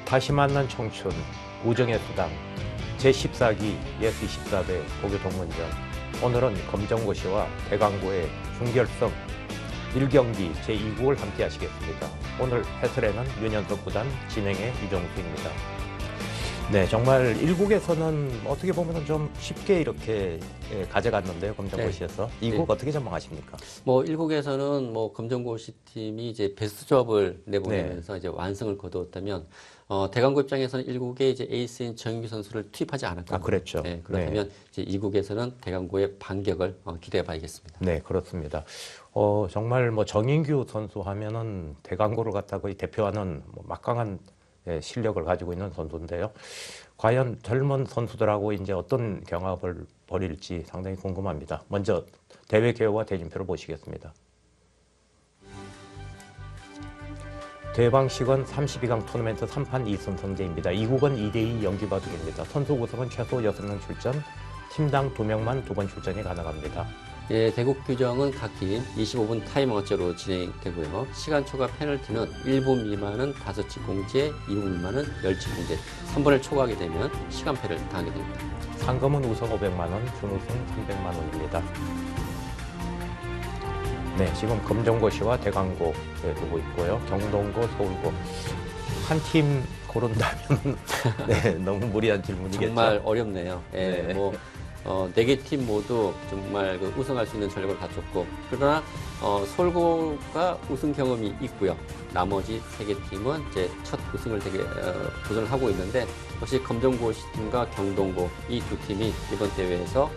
다시 만난 청춘, 우정의 수당, 제14기 예스24대 고교 동문전. 오늘은 검정고시와 대강고의 준결승 1경기 제2국을 함께 하시겠습니다. 오늘 해설에는 윤현석 구단, 진행의 유정수입니다. 네, 정말 1국에서는 어떻게 보면 좀 쉽게 이렇게 가져갔는데요, 검정고시에서. 네. 2국 어떻게 전망하십니까? 1국에서는 검정고시 팀이 이제 베스트 조합을 내보내면서 네. 이제 완승을 거두었다면, 대강고 입장에서는 1국에 이제 에이스인 정인규 선수를 투입하지 않았거든요. 그랬죠. 네, 그렇다면 이제 2국에서는 대강고의 반격을 기대해 봐야겠습니다. 네, 그렇습니다. 정말 정인규 선수 하면은 대강고를 갖다 거의 대표하는 막강한 실력을 가지고 있는 선수인데요. 과연 젊은 선수들하고 이제 어떤 경합을 벌일지 상당히 궁금합니다. 먼저 대회 개요와 대진표를 보시겠습니다. 대회 방식은 32강 토너먼트 3판 2선승제입니다. 2국은 2대2 연기바둑입니다. 선수 구성은 최소 6명 출전, 팀당 2명만 2번 출전이 가능합니다. 예, 대국 규정은 각 팀 25분 타임아웃제로 진행되고요. 시간 초과 페널티는 1분 미만은 5치 공제, 2분 미만은 10치 공제, 3분을 초과하게 되면 시간패를 당하게 됩니다. 상금은 우승 500만 원, 준우승 300만 원입니다. 네, 지금 검정고시와 대강고 두고 있고요. 경동고, 서울고. 한 팀 고른다면 네, 너무 무리한 질문이겠죠. 정말 어렵네요. 예, 네. 4개 팀 모두 정말 우승할 수 있는 전력을 갖췄고, 그러나 서울고가 우승 경험이 있고요. 나머지 3개 팀은 이제 첫 우승을 도전을 하고 있는데, 역시 검정고시 팀과 경동고 이 두 팀이 이번 대회에서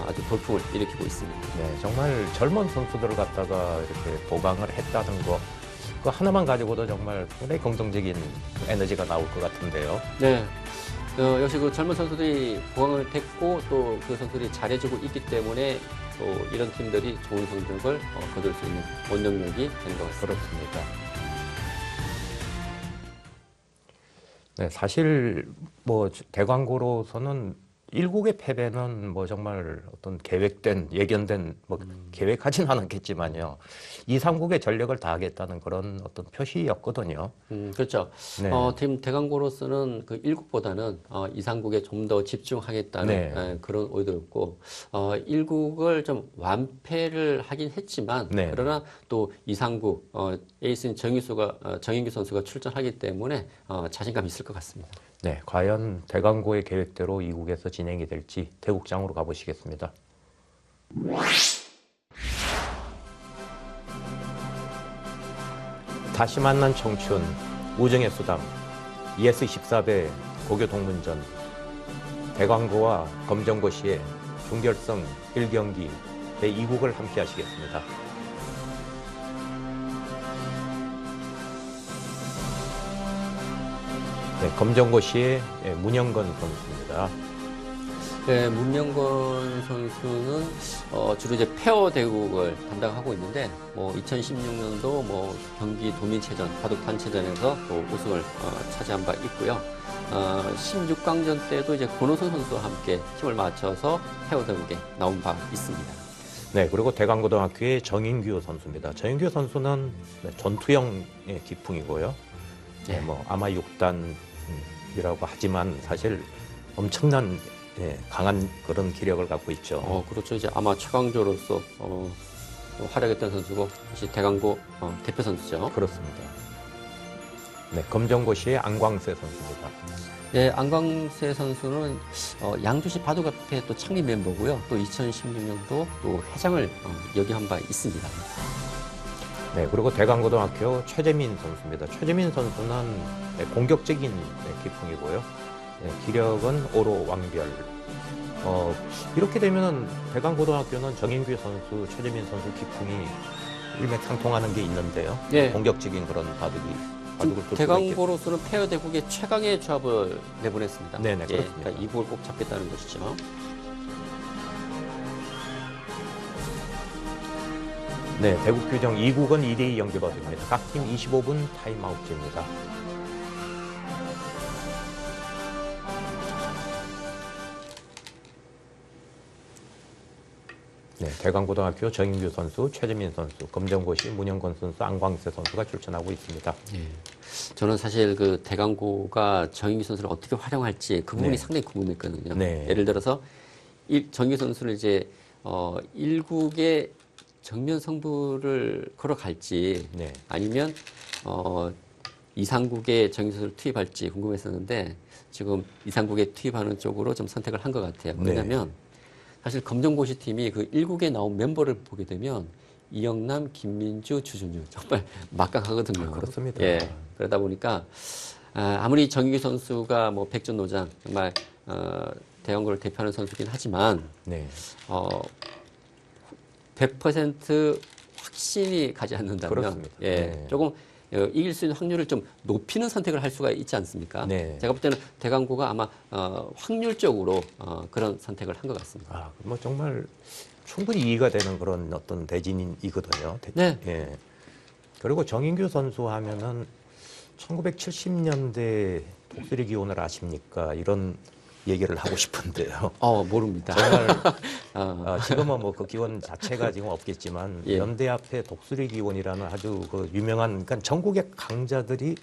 아주 돌풍을 일으키고 있습니다. 네, 정말 젊은 선수들을 갖다가 이렇게 보강을 했다는 거, 그 하나만 가지고도 정말 굉장히 긍정적인 에너지가 나올 것 같은데요. 네. 역시 그 젊은 선수들이 보강을 했고 또 그 선수들이 잘해주고 있기 때문에 또 이런 팀들이 좋은 성적을 거둘 수 있는 원동력이 되는 것 같습니다. 그렇습니다. 네, 사실 대광고로서는 1국의 패배는 정말 어떤 계획된, 예견된, 계획하진 않았겠지만요. 2, 3국의 전력을 다하겠다는 그런 어떤 표시였거든요. 그렇죠. 네. 팀 대강고로서는 그 1국보다는 2, 3국에 좀 더 집중하겠다는 그런 의도였고, 1국을 좀 완패를 하긴 했지만, 그러나 또 2, 3국, 에이스인 정인규 선수가 출전하기 때문에 자신감이 있을 것 같습니다. 네, 과연 대강고의 계획대로 2국에서 진행이 될지 대국장으로 가보시겠습니다. 다시 만난 청춘, 우정의 수당, 예스24배 고교 동문전, 대강고와 검정고시의 준결승 1경기 제2국을 함께 하시겠습니다. 네, 검정고시의 문영건 선수입니다. 네, 문명건 선수는 주로 이제 페어 대국을 담당하고 있는데 2016년도 경기 도민체전, 바둑 단체전에서 또 우승을 차지한 바 있고요. 16강전 때도 이제 권호선 선수와 함께 팀을 맞춰서 페어 대국에 나온 바 있습니다. 네, 그리고 대강고등학교의 정인규 선수입니다. 정인규 선수는 전투형의 기풍이고요. 네, 아마 6단이라고 하지만 사실 엄청난 강한 그런 기력을 갖고 있죠. 그렇죠. 이제 아마 최강조로서 활약했던 선수고, 역시 대강고 대표 선수죠. 그렇습니다. 네, 검정고시의 안광세 선수입니다. 네, 안광세 선수는 양주시 바둑협회 또 창립 멤버고요. 또 2016년도 또 회장을 역임한 바 있습니다. 네, 그리고 대강고등학교 최재민 선수입니다. 최재민 선수는 공격적인 기풍이고요. 기력은 오로 왕별. 이렇게 되면 대강고등학교는 정인규 선수, 최재민 선수 기풍이 일맥상통하는 게 있는데요. 네. 공격적인 그런 바둑을 둘 대강고로서는 페어 대국의 최강의 조합을 내보냈습니다. 네네, 그렇습니다. 그러니까 이 국을 꼭 잡겠다는 것이죠. 네, 대국 규정 2국은 2대2 연기바둑입니다. 각 팀 25분 타임아웃제입니다. 네, 대강고등학교 정인규 선수, 최재민 선수, 검정고시 문영건 선수, 안광세 선수가 출전하고 있습니다. 예. 저는 사실 그 대강고가 정인규 선수를 어떻게 활용할지 그 부분이 네. 상당히 궁금했거든요. 네. 예를 들어서 정인규 선수를 이제 1국의 정면 승부를 걸어갈지 네. 아니면 이상국에 정인규 선수를 투입할지 궁금했었는데 지금 이상국에 투입하는 쪽으로 좀 선택을 한 것 같아요. 왜냐하면 사실 검정고시 팀이 그 1국에 나온 멤버를 보게 되면 이영남, 김민주, 주준유 정말 막강하거든요. 그렇습니다. 예. 그러다 보니까 아무리 정규 선수가 뭐 백전노장 정말 대형고를 대표하는 선수긴 하지만 네. 100% 확신이 가지 않는다면 그렇습니다. 예. 네. 조금 이길 수 있는 확률을 좀 높이는 선택을 할 수가 있지 않습니까? 네. 제가 볼 때는 대강고가 아마 확률적으로 그런 선택을 한 것 같습니다. 아, 뭐 정말 충분히 이해가 되는 그런 어떤 대진이거든요. 네. 예. 그리고 정인규 선수 하면은 1970년대 독수리 기원을 아십니까? 이런 얘기를 하고 싶은데요. 모릅니다. 정말 지금은 뭐 그 기원 자체가 지금 없겠지만 예. 연대 앞에 독수리 기원이라는 아주 그 유명한 그러니까 전국의 강자들이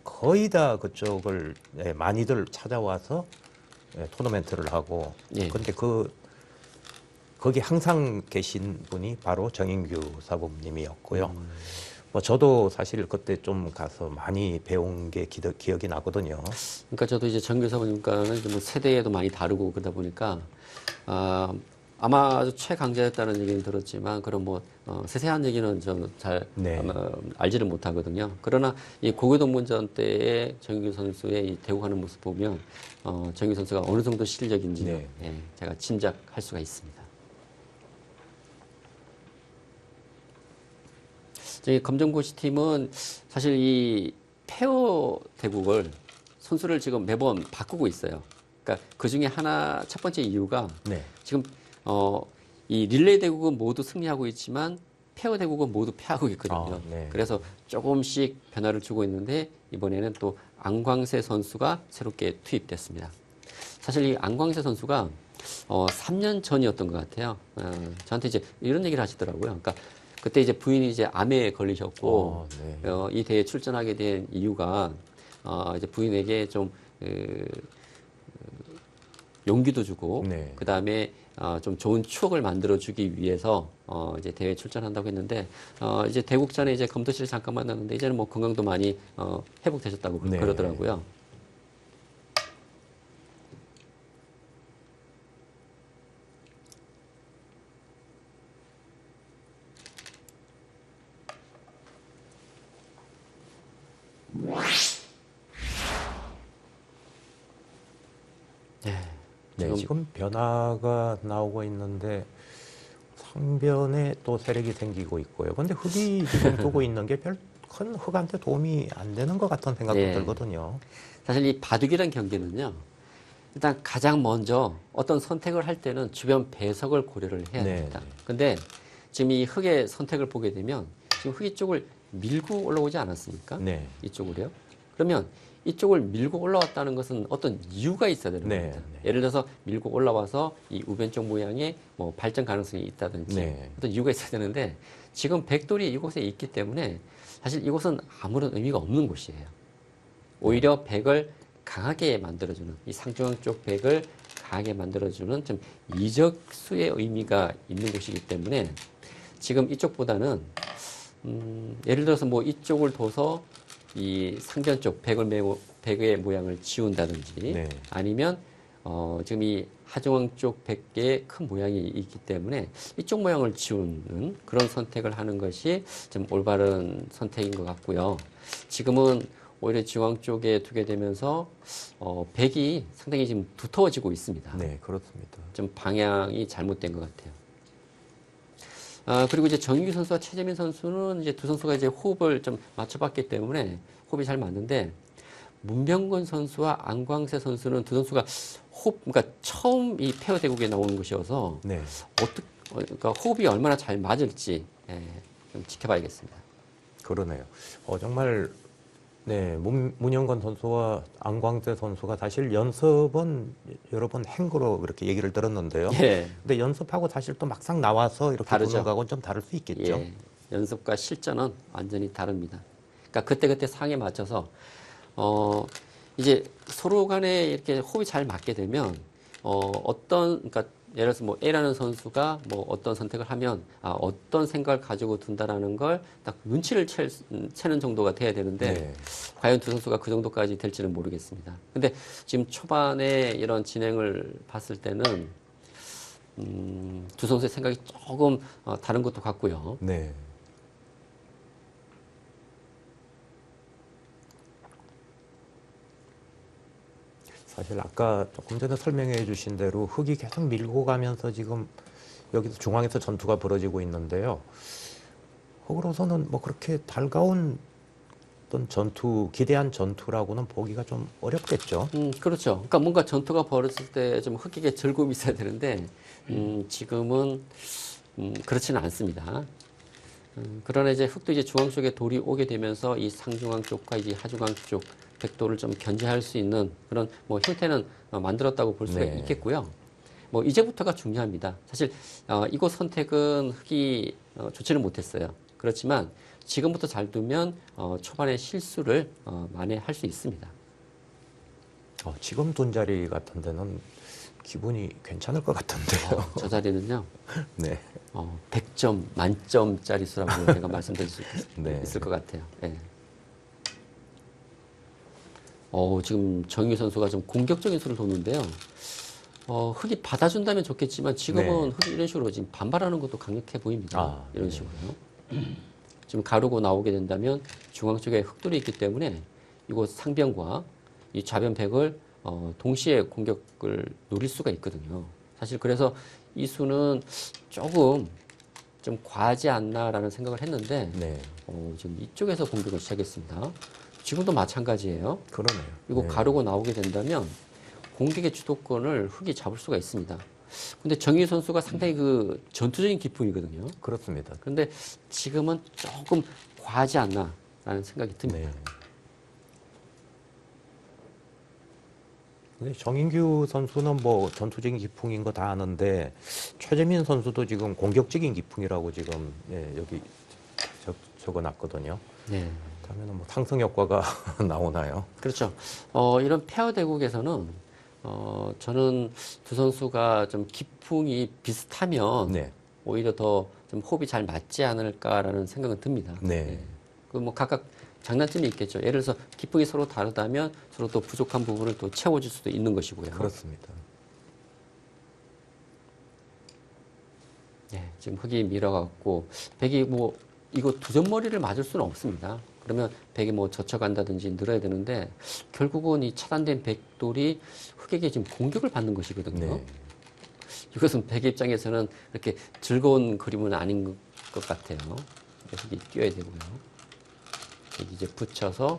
거의 다 그쪽을 많이들 찾아와서 토너멘트를 하고 예. 근데 거기 항상 계신 분이 바로 정인규 사범님이었고요. 뭐 저도 사실 그때 좀 가서 많이 배운 게 기억이 나거든요. 그러니까 저도 이제 정규 사모님과는 뭐 세대에도 많이 다르고 그러다 보니까 아마 아주 최강자였다는 얘기는 들었지만 그런 뭐 세세한 얘기는 좀 잘 네. 알지를 못하거든요. 그러나 이 고교동문전 때의 정규 선수의 이 대우하는 모습 보면 정규 선수가 어느 정도 실력인지 네. 예, 제가 짐작할 수가 있습니다. 저희 검정고시 팀은 사실 이 페어 대국을 선수를 지금 매번 바꾸고 있어요. 그러니까 그 중에 하나 첫 번째 이유가 네. 지금 이 릴레이 대국은 모두 승리하고 있지만 페어 대국은 모두 패하고 있거든요. 네. 그래서 조금씩 변화를 주고 있는데 이번에는 또 안광세 선수가 새롭게 투입됐습니다. 사실 이 안광세 선수가 3년 전이었던 것 같아요. 저한테 이제 이런 얘기를 하시더라고요. 그러니까 그때 이제 부인이 이제 암에 걸리셨고 네. 이 대회에 출전하게 된 이유가 이제 부인에게 좀 용기도 주고 네. 그 다음에 좀 좋은 추억을 만들어주기 위해서 이제 대회에 출전한다고 했는데 이제 대국전에 이제 검도실을 잠깐 만났는데 이제는 뭐 건강도 많이 회복되셨다고 네. 그러더라고요. 네, 지금 변화가 나오고 있는데 상변에 또 세력이 생기고 있고요. 근데 흙이 지금 두고 있는 게 별 큰 흙한테 도움이 안 되는 것 같은 생각도 네. 들거든요. 사실 이 바둑이란 경기는요. 일단 가장 먼저 어떤 선택을 할 때는 주변 배석을 고려를 해야 네. 됩니다. 근데 지금 이 흙의 선택을 보게 되면 지금 흙 이쪽을 밀고 올라오지 않았습니까? 네. 이쪽으로요. 그러면 이쪽을 밀고 올라왔다는 것은 어떤 이유가 있어야 되는 네, 겁니다. 네. 예를 들어서 밀고 올라와서 이 우변쪽 모양의 뭐 발전 가능성이 있다든지 네. 어떤 이유가 있어야 되는데 지금 백돌이 이곳에 있기 때문에 사실 이곳은 아무런 의미가 없는 곳이에요. 오히려 백을 강하게 만들어주는 이 상중앙 쪽 백을 강하게 만들어주는 좀 이적수의 의미가 있는 곳이기 때문에 지금 이쪽보다는 예를 들어서 뭐 이쪽을 둬서 이 상변 쪽 백의 모양을 지운다든지 네. 아니면 지금 이 하중앙 쪽 백의 큰 모양이 있기 때문에 이쪽 모양을 지우는 그런 선택을 하는 것이 좀 올바른 선택인 것 같고요. 지금은 오히려 중앙 쪽에 두게 되면서 백이 상당히 지금 두터워지고 있습니다. 네, 그렇습니다. 좀 방향이 잘못된 것 같아요. 그리고 이제 정규 선수와 최재민 선수는 이제 두 선수가 이제 호흡을 좀 맞춰봤기 때문에 호흡이 잘 맞는데 문병건 선수와 안광세 선수는 두 선수가 그러니까 처음 이 페어 대국에 나오는 곳이어서 네. 그러니까 호흡이 얼마나 잘 맞을지 좀 지켜봐야겠습니다. 그러네요. 정말 네, 문영건 선수와 안광재 선수가 사실 연습은 여러 번 한 거로 그렇게 얘기를 들었는데요. 예, 근데 연습하고 사실 또 막상 나와서 이렇게 다르죠. 보는 거하고는 좀 다를 수 있겠죠. 예, 연습과 실전은 완전히 다릅니다. 그러니까 그때그때 상에 맞춰서 이제 서로 간에 이렇게 호흡이 잘 맞게 되면 그러니까 예를 들어서 뭐 A라는 선수가 뭐 어떤 선택을 하면 어떤 생각을 가지고 둔다라는 걸 딱 눈치를 채는 정도가 돼야 되는데 네. 과연 두 선수가 그 정도까지 될지는 모르겠습니다. 근데 지금 초반에 이런 진행을 봤을 때는 두 선수의 생각이 조금 다른 것도 같고요. 네. 사실 아까 조금 전에 설명해 주신 대로 흙이 계속 밀고 가면서 지금 여기서 중앙에서 전투가 벌어지고 있는데요. 흙으로서는 뭐 그렇게 달가운 어떤 전투, 기대한 전투라고는 보기가 좀 어렵겠죠. 그렇죠. 그러니까 뭔가 전투가 벌어질 때 좀 흑에게 즐거움이 있어야 되는데, 지금은, 그렇지는 않습니다. 그러나 이제 흑도 이제 중앙 쪽에 돌이 오게 되면서 이 상중앙 쪽과 이제 하중앙 쪽 백도를 좀 견제할 수 있는 그런 뭐 형태는 만들었다고 볼 수가 네. 있겠고요. 뭐 이제부터가 중요합니다. 사실 이곳 선택은 흑이 좋지는 못했어요. 그렇지만 지금부터 잘 두면 초반에 실수를 만회할 수 있습니다. 지금 둔 자리 같은 데는 기분이 괜찮을 것 같은데요. 저 자리는요, 네. 100점 만점짜리 수라고 제가 말씀드릴 수 네. 있을 것 같아요. 예. 지금 정유 선수가 좀 공격적인 수를 뒀는데요. 흑이 받아준다면 좋겠지만 지금은 네. 흑이 이런 식으로 지금 반발하는 것도 강력해 보입니다. 이런 네. 식으로요. 지금 가르고 나오게 된다면 중앙 쪽에 흑돌이 있기 때문에 이곳 상변과 이 좌변백을 동시에 공격을 노릴 수가 있거든요. 사실 그래서 이 수는 조금 좀 과하지 않나라는 생각을 했는데 네. 지금 이쪽에서 공격을 시작했습니다. 지금도 마찬가지예요. 그러네요. 이거 네. 가르고 나오게 된다면 공격의 주도권을 흑이 잡을 수가 있습니다. 근데 정희 선수가 상당히 그 전투적인 기풍이거든요. 그렇습니다. 그런데 지금은 조금 과하지 않나라는 생각이 듭니다. 네. 근데 정인규 선수는 뭐 전투적인 기풍인 거 다 아는데 최재민 선수도 지금 공격적인 기풍이라고 지금 여기 적어놨거든요. 네. 그러면 뭐 상승 효과가 나오나요? 그렇죠. 이런 페어 대국에서는 저는 두 선수가 좀 기풍이 비슷하면 네. 오히려 더 좀 호흡이 잘 맞지 않을까라는 생각은 듭니다. 네. 그 뭐 각각 장단점이 있겠죠. 예를 들어서 기풍이 서로 다르다면 서로 또 부족한 부분을 또 채워줄 수도 있는 것이고요. 그렇습니다. 네, 지금 흑이 밀어갖고 백이 뭐 이거 두 점머리를 맞을 수는 없습니다. 그러면 백이 뭐 젖혀간다든지 늘어야 되는데 결국은 이 차단된 백돌이 흑에게 지금 공격을 받는 것이거든요. 네. 이것은 백의 입장에서는 이렇게 즐거운 그림은 아닌 것 같아요. 흑이 뛰어야 되고요. 여기 이제 붙여서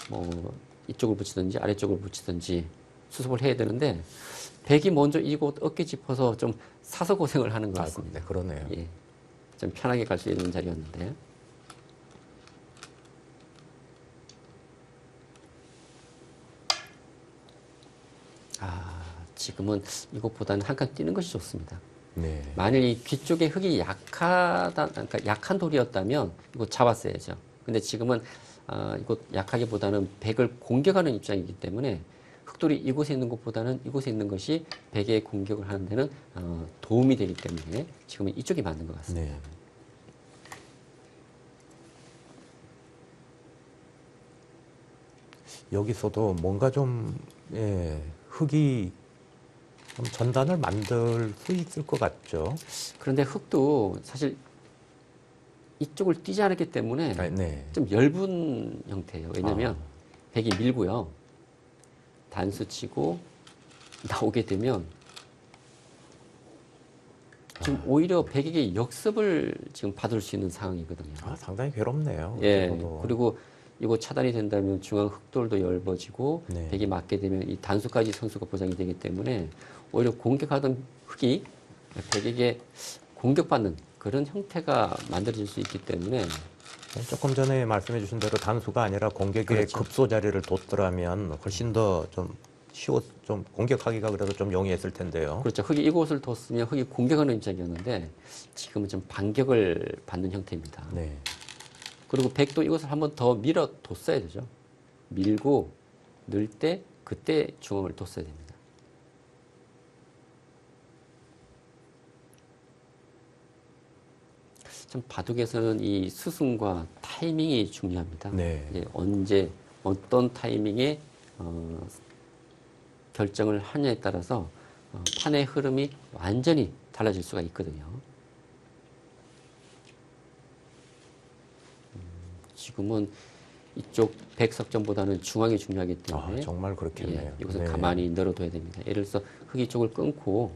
뭐 이쪽을 붙이든지 아래쪽을 붙이든지 수습을 해야 되는데 백이 먼저 이곳 어깨 짚어서 좀 사서 고생을 하는 것 같습니다. 네, 그러네요. 예, 좀 편하게 갈 수 있는 자리였는데. 지금은 이것보다는 한 칸 뛰는 것이 좋습니다. 네. 만일 이 귀 쪽에 흙이 그러니까 약한 돌이었다면 이거 잡았어야죠. 근데 지금은 이곳 약하기보다는 백을 공격하는 입장이기 때문에 흑돌이 이곳에 있는 것보다는 이곳에 있는 것이 백의 공격을 하는 데는 도움이 되기 때문에 지금은 이쪽이 맞는 것 같습니다. 네. 여기서도 뭔가 좀 흙이 좀 전단을 만들 수 있을 것 같죠. 그런데 흙도 사실 이쪽을 뛰지 않았기 때문에 네. 좀 엷은 형태예요. 왜냐하면 백이 밀고요. 단수 치고 나오게 되면 지금 오히려 백에게 역습을 지금 받을 수 있는 상황이거든요. 상당히 괴롭네요. 예. 저도. 그리고 이거 차단이 된다면 중앙 흑돌도 엷어지고 네. 백이 맞게 되면 이 단수까지 선수가 보장이 되기 때문에 오히려 공격하던 흑이 백에게 공격받는 그런 형태가 만들어질 수 있기 때문에 조금 전에 말씀해 주신 대로 단수가 아니라 공격의 그렇죠. 급소 자리를 뒀더라면 훨씬 더 좀 좀 공격하기가 그래도 좀 용이했을 텐데요. 그렇죠. 흙이 이곳을 뒀으면 흙이 공격하는 입장이었는데 지금은 좀 반격을 받는 형태입니다. 네. 그리고 백도 이것을 한번 더 밀어 뒀어야 되죠. 밀고 넣을 때 그때 중앙을 뒀어야 됩니다. 참 바둑에서는 이 스승과 타이밍이 중요합니다. 네. 이제 언제 어떤 타이밍에 결정을 하냐에 따라서 판의 흐름이 완전히 달라질 수가 있거든요. 지금은 이쪽 백석점보다는 중앙이 중요하기 때문에 정말 그렇겠네요. 예, 이것은 네. 가만히 널어둬야 됩니다. 예를 들어서 흙이 쪽을 끊고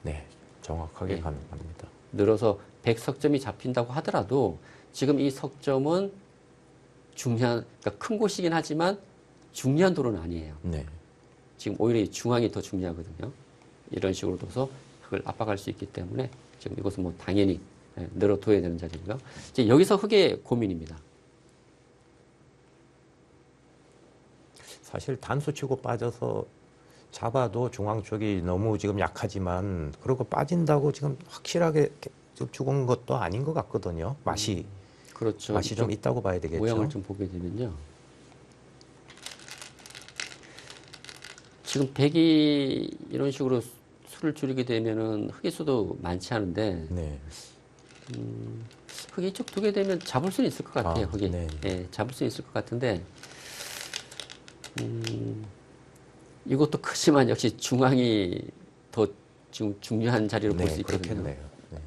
네, 정확하게 예. 가능합니다. 늘어서 백석점이 잡힌다고 하더라도 지금 이 석점은 중요한, 그러니까 큰 곳이긴 하지만 중요한 도로는 아니에요. 네. 지금 오히려 이 중앙이 더 중요하거든요. 이런 식으로 둬서 흙을 압박할 수 있기 때문에 지금 이것은 뭐 당연히 늘어둬야 되는 자리고요. 이제 여기서 흙의 고민입니다. 사실 단수 치고 빠져서 잡아도 중앙 쪽이 너무 지금 약하지만 그러고 빠진다고 지금 확실하게 지금 죽은 것도 아닌 것 같거든요. 맛이 그렇죠. 맛이 좀 있다고 봐야 되겠죠. 모양을 좀 보게 되면요. 지금 백이 이런 식으로 수를 줄이게 되면은 흙의 수도 많지 않은데 네. 흙이 쭉 두게 되면 잡을 수는 있을 것 같아요. 흙이 네. 예, 잡을 수 있을 것 같은데 이것도 크지만 역시 중앙이 더 지금 중요한 자리로 볼 수 네, 있거든요. 그렇겠네요. 네.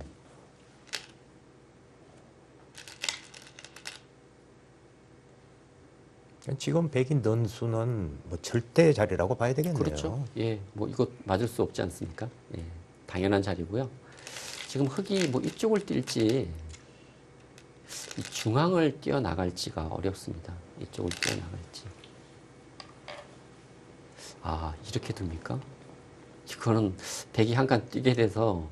지금 백인 넌수는 뭐 절대 자리라고 봐야 되겠네요. 그렇죠. 예, 뭐 이것 맞을 수 없지 않습니까? 예, 당연한 자리고요. 지금 흙이 뭐 이쪽을 뛸지 이 중앙을 뛰어나갈지가 어렵습니다. 이쪽을 뛰어나갈지. 아, 이렇게 둡니까? 이거는 백이 한 칸 뛰게 돼서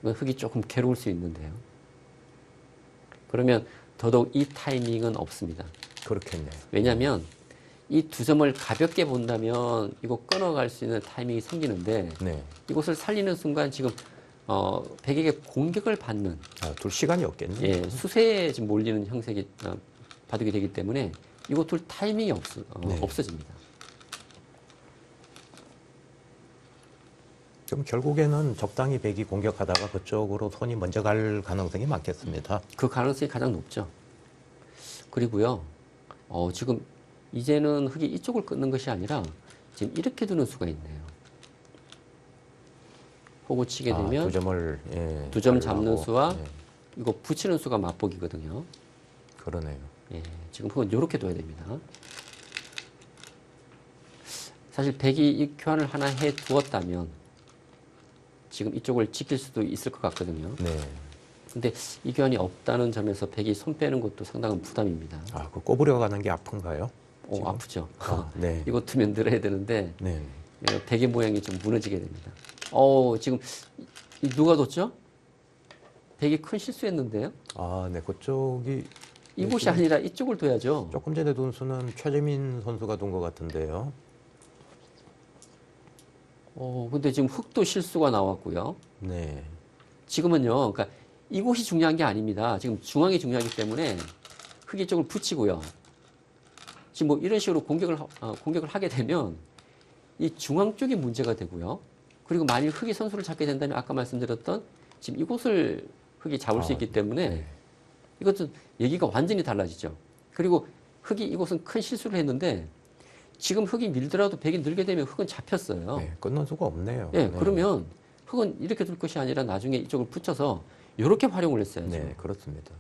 이건 흙이 조금 괴로울 수 있는데요. 그러면 더더욱 이 타이밍은 없습니다. 그렇겠네요. 왜냐하면 이 두 점을 가볍게 본다면 이거 끊어갈 수 있는 타이밍이 생기는데 네. 이곳을 살리는 순간 지금 백에게 공격을 받는 둘 시간이 없겠네요. 예, 수세에 지금 몰리는 형색이 바둑이 되기 때문에 이거 둘 타이밍이 네. 없어집니다. 그럼 결국에는 적당히 백이 공격하다가 그쪽으로 손이 먼저 갈 가능성이 많겠습니다. 그 가능성이 가장 높죠. 그리고요, 지금 이제는 흙이 이쪽을 끊는 것이 아니라 지금 이렇게 두는 수가 있네요. 호구 치게 되면 두 점을 예, 두 점 달라고. 잡는 수와 예, 이거 붙이는 수가 맞복이거든요. 그러네요. 예, 지금 흙은 이렇게 둬야 됩니다. 사실 백이 이 교환을 하나 해 두었다면 지금 이쪽을 지킬 수도 있을 것 같거든요. 네. 근데 이 교환이 없다는 점에서 백이 손 빼는 것도 상당한 부담입니다. 그 꼬부려 가는 게 아픈가요? 지금? 아프죠. 네. 이거 두면 늘어야 되는데 네. 백의 모양이 좀 무너지게 됩니다. 지금 누가 뒀죠? 백이 큰 실수했는데요. 네. 그쪽이 이곳이 아니라 이쪽을 둬야죠. 조금 전에 둔 수는 최재민 선수가 둔 것 같은데요. 근데 지금 흙도 실수가 나왔고요. 네. 지금은요, 그러니까 이곳이 중요한 게 아닙니다. 지금 중앙이 중요하기 때문에 흙이 쪽을 붙이고요. 지금 뭐 이런 식으로 공격을 하게 되면 이 중앙 쪽이 문제가 되고요. 그리고 만일 흙이 선수를 잡게 된다면 아까 말씀드렸던 지금 이곳을 흙이 잡을 수 있기 때문에 네. 이것은 얘기가 완전히 달라지죠. 그리고 흙이 이곳은 큰 실수를 했는데 지금 흙이 밀더라도 백이 늘게 되면 흙은 잡혔어요. 네. 끊는 수가 없네요. 예, 네. 그러면 흙은 이렇게 둘 것이 아니라 나중에 이쪽을 붙여서 이렇게 활용을 했어야죠. 네, 그렇습니다.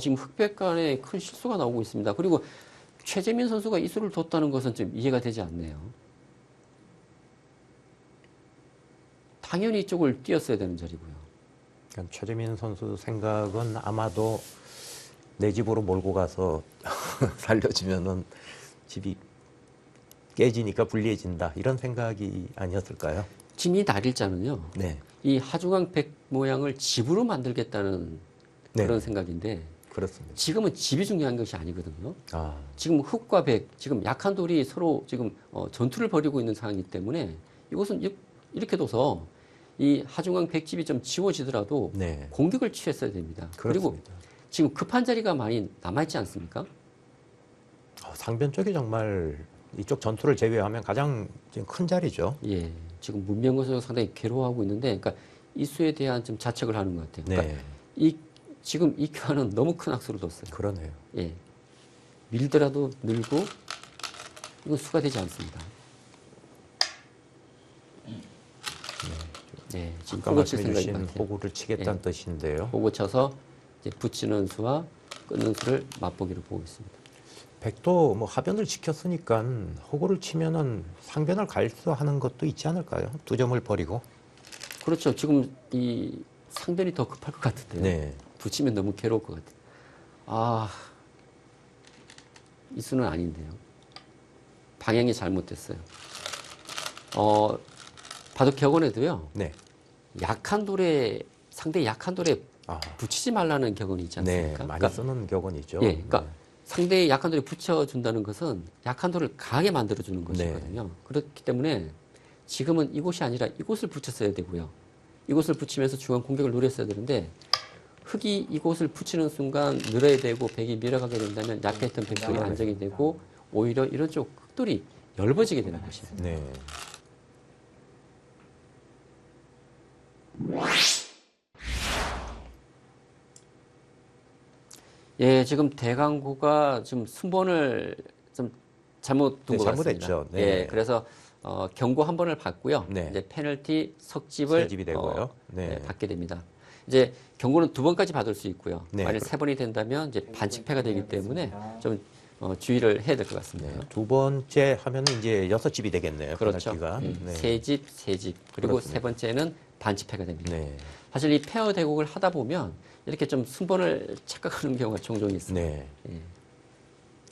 지금 흑백 간에 큰 실수가 나오고 있습니다. 그리고 최재민 선수가 이 수를 뒀다는 것은 좀 이해가 되지 않네요. 당연히 이쪽을 뛰었어야 되는 자리고요. 그러니까 최재민 선수 생각은 아마도 내 집으로 몰고 가서 살려주면은 집이 깨지니까 불리해진다 이런 생각이 아니었을까요? 지금 이 날일자는요. 네. 이 하중강 백 모양을 집으로 만들겠다는 네. 그런 생각인데 그렇습니다. 지금은 집이 중요한 것이 아니거든요. 아, 지금 흙과 백, 지금 약한 돌이 서로 지금 전투를 벌이고 있는 상황이기 때문에 이것은 이렇게 둬서 이 하중강 백집이 좀 지워지더라도 네. 공격을 취했어야 됩니다. 그리고 그렇습니다. 지금 급한 자리가 많이 남아있지 않습니까? 상변 쪽이 정말 이쪽 전투를 제외하면 가장 지금 큰 자리죠. 예. 지금 문명건 선수가 상당히 괴로워하고 있는데, 그러니까 이 수에 대한 좀 자책을 하는 것 같아요. 그러니까 네. 지금 이 교환은 너무 큰 악수를 뒀어요. 그러네요. 예. 밀더라도 늘고, 이건 수가 되지 않습니다. 네. 지금 아까 호구 칠 말씀해 생각인 주신 것 같아요. 호구를 치겠다는 뜻인데요. 호구 쳐서 이제 붙이는 수와 끊는 수를 맛보기로 보고 있습니다. 백도 뭐 하변을 지켰으니까 호구를 치면은 상변을 갈수하는 것도 있지 않을까요? 두 점을 버리고. 그렇죠. 지금 이 상변이 더 급할 것 같은데요. 네. 붙이면 너무 괴로울 것 같아요. 아, 이 수는 아닌데요. 방향이 잘못됐어요. 바둑격언에도요, 네. 상대 약한 돌에 아, 붙이지 말라는 격언이 있지 네. 않습니까? 많이 그러니까, 쓰는 격언이죠. 예, 그러니까 네. 상대의 약한 돌에 붙여준다는 것은 약한 돌을 강하게 만들어주는 것이거든요. 네. 그렇기 때문에 지금은 이곳이 아니라 이곳을 붙였어야 되고요. 이곳을 붙이면서 중앙 공격을 노렸어야 되는데 흙이 이곳을 붙이는 순간 늘어야 되고 백이 밀어가게 된다면 약했던 백돌이 안정이 되고 오히려 이런 쪽 흙돌이 얇아지게 되는 것입니다. 네. 예, 지금 대강구가 지금 순번을 좀 잘못 둔 네, 것 같습니다. 잘못했죠. 네. 예, 그래서 경고 한 번을 받고요. 네. 이제 페널티 석집을 세 집이 되고요. 네. 받게 됩니다. 이제 경고는 두 번까지 받을 수 있고요. 네, 만약 세 번이 된다면 이제 반칙패가 되기 때문에 좀 주의를 해야 될 것 같습니다. 네. 두 번째 하면은 이제 6집이 되겠네요. 그렇죠. 페널티가. 네. 세 집, 세 집. 그리고 그렇습니다. 세 번째는 반칙패가 됩니다. 네. 사실 이 페어 대국을 하다 보면 이렇게 좀 순번을 착각하는 경우가 종종 있습니다. 네. 예.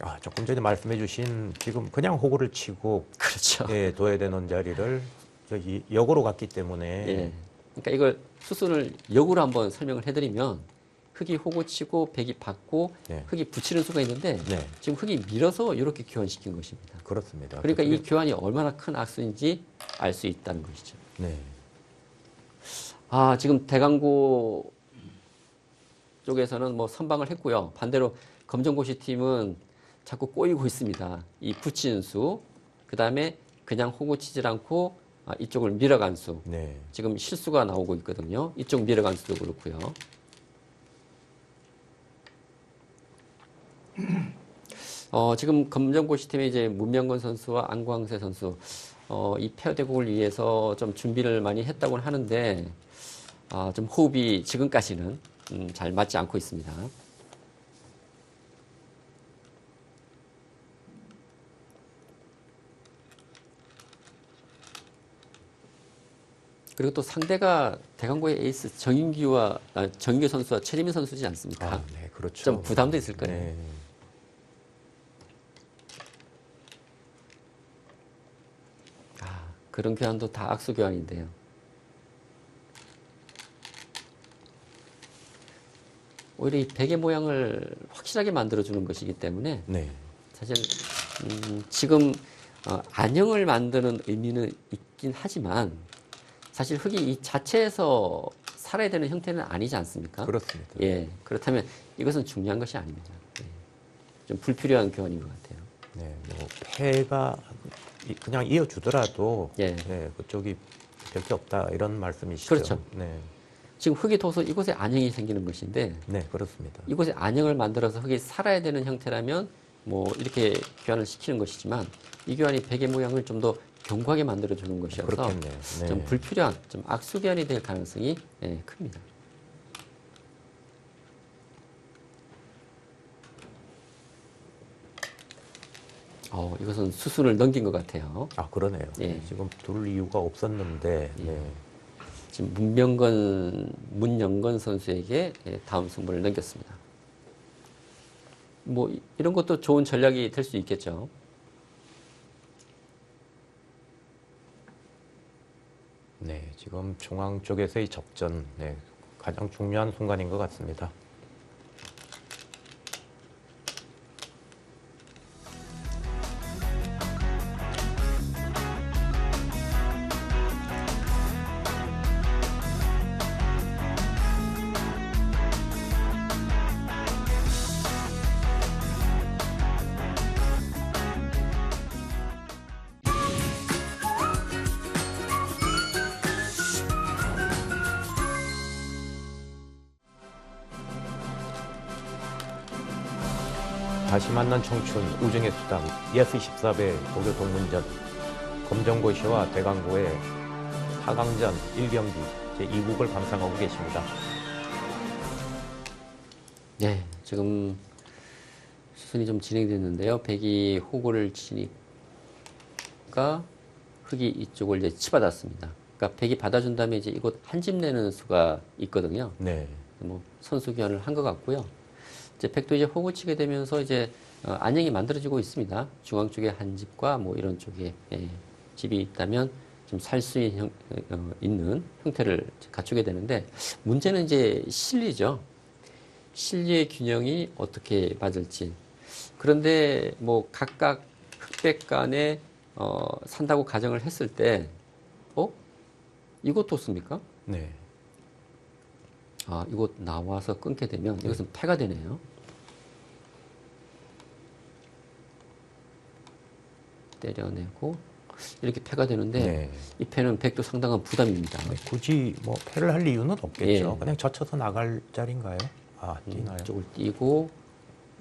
아, 조금 전에 말씀해 주신 지금 그냥 호구를 치고 그렇죠. 예, 둬야 되는 자리를 저기 역으로 갔기 때문에 예. 그러니까 이걸 수순을 역으로 한번 설명을 해드리면 흙이 호구 치고 백이 받고 네. 흙이 붙이는 수가 있는데 네. 지금 흙이 밀어서 이렇게 교환시킨 것입니다. 그렇습니다. 그러니까 이 교환이 얼마나 큰 악수인지 알 수 있다는 것이죠. 네. 아, 지금 대강고 쪽에서는 뭐 선방을 했고요. 반대로 검정고시 팀은 자꾸 꼬이고 있습니다. 이 붙이는 수, 그 다음에 그냥 호구 치질 않고 이쪽을 밀어간 수. 네. 지금 실수가 나오고 있거든요. 이쪽 밀어간 수도 그렇고요. 지금 검정고시 팀의 이제 문명건 선수와 안광세 선수, 이 페어 대국을 위해서 좀 준비를 많이 했다고는 하는데, 좀 호흡이 지금까지는 잘 맞지 않고 있습니다. 그리고 또 상대가 대강고의 에이스 정인규 선수와 최재민 선수지 않습니까? 아, 네, 그렇죠. 좀 부담도 있을 거예요. 네. 그런 교환도 다 악수 교환인데요. 오히려 이 베개 모양을 확실하게 만들어주는 것이기 때문에 네. 사실 지금 안형을 만드는 의미는 있긴 하지만 사실 흙이 이 자체에서 살아야 되는 형태는 아니지 않습니까? 그렇습니다. 예, 그렇다면 이것은 중요한 것이 아닙니다. 예, 좀 불필요한 교환인 것 같아요. 네. 뭐 폐가 그냥 이어주더라도 예. 네, 그쪽이 될 게 없다 이런 말씀이시죠. 그렇죠. 네. 지금 흙이 둬서 이곳에 안형이 생기는 것인데 네, 그렇습니다. 이곳에 안형을 만들어서 흙이 살아야 되는 형태라면 뭐 이렇게 교환을 시키는 것이지만 이 교환이 베개 모양을 좀 더 견고하게 만들어주는 것이어서 그렇겠네요. 네. 좀 불필요한 좀 악수 교환이 될 가능성이 큽니다. 이것은 수순을 넘긴 것 같아요. 아, 그러네요. 예. 지금 둘 이유가 없었는데. 네. 지금 문영건 선수에게 다음 승부를 넘겼습니다. 뭐 이런 것도 좋은 전략이 될 수 있겠죠. 지금 중앙 쪽에서의 접전, 네, 가장 중요한 순간인 것 같습니다. 다시 만난 청춘 우정의 수당 예스24배 고교 동문전 검정고시와 대강고의 4강전 1경기 제2국을 감상하고 계십니다. 네, 지금 수순이 좀 진행됐는데요. 백이 호구를 치니까 흑이 이쪽을 이제 치받았습니다. 그러니까 백이 받아준 다음에 이제 이곳 한 집 내는 수가 있거든요. 네. 뭐 선수 교환을 한 것 같고요. 이제 백도 이제 호구 치게 되면서 이제 안형이 만들어지고 있습니다. 중앙 쪽에 한 집과 뭐 이런 쪽에 집이 있다면 좀 살 수 있는 형태를 갖추게 되는데 문제는 이제 실리죠. 실리의 균형이 어떻게 맞을지. 그런데 뭐 각각 흑백 간에 산다고 가정을 했을 때 이것도 씁니까? 네. 아, 이곳 나와서 끊게 되면 이것은 패가 되네요. 때려내고 이렇게 패가 되는데 네. 이 패는 백도 상당한 부담입니다. 굳이 뭐 패를 할 이유는 없겠죠. 예. 그냥 젖혀서 나갈 자리인가요? 아, 뛰나요? 이쪽을 띄고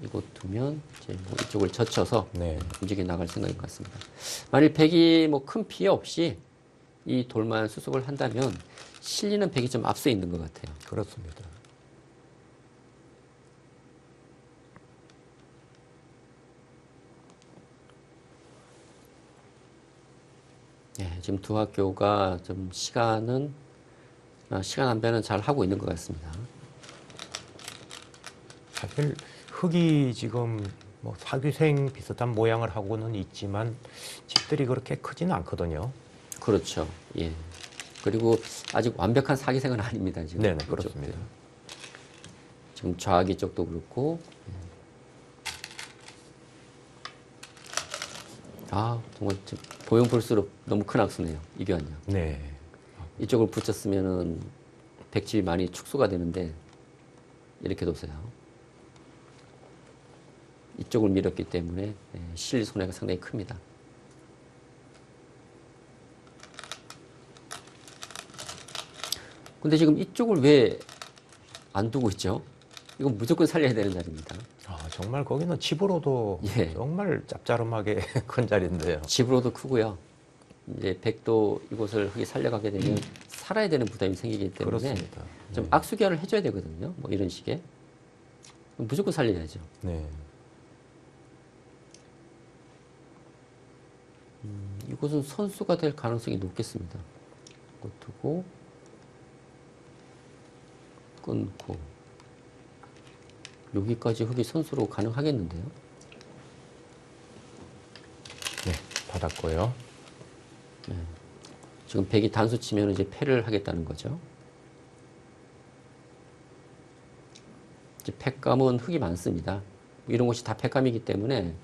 이곳 두면 이제 뭐 이쪽을 젖혀서 네. 움직여 나갈 생각인 것 같습니다. 만일 백이 뭐 큰 피해 없이 이 돌만 수습을 한다면 실리는 백이 좀 앞서 있는 것 같아요. 그렇습니다. 네, 지금 두 학교가 좀 시간 안배는 잘 하고 있는 것 같습니다. 사실 흙이 지금 뭐 사귀생 비슷한 모양을 하고는 있지만 집들이 그렇게 크지는 않거든요. 그렇죠. 예. 그리고 아직 완벽한 사기생은 아닙니다. 지금. 네네, 그렇습니다. 지금 좌기 쪽도 그렇고. 아, 정말 보면 볼수록 너무 큰 악수네요. 이교환요. 네. 이쪽을 붙였으면은 백집이 많이 축소가 되는데 이렇게 뒀어요. 이쪽을 밀었기 때문에 실리 손해가 상당히 큽니다. 근데 지금 이쪽을 왜 안 두고 있죠? 이건 무조건 살려야 되는 자리입니다. 아, 정말 거기는 집으로도 예. 정말 짭짤하게 큰 자리인데요. 집으로도 크고요. 이제 백도 이곳을 흙이 살려가게 되면 살아야 되는 부담이 생기기 때문에 그렇습니다. 좀 네. 악수교환을 해줘야 되거든요. 뭐 이런 식의. 무조건 살려야죠. 네. 이곳은 선수가 될 가능성이 높겠습니다. 이거 두고 끊고 여기까지 흙이 선수로 가능하겠는데요. 네, 받았고요. 지금 백이 단수 치면 이제 패를 하겠다는 거죠. 이제 패감은 흙이 많습니다. 이런 곳이 다 패감이기 때문에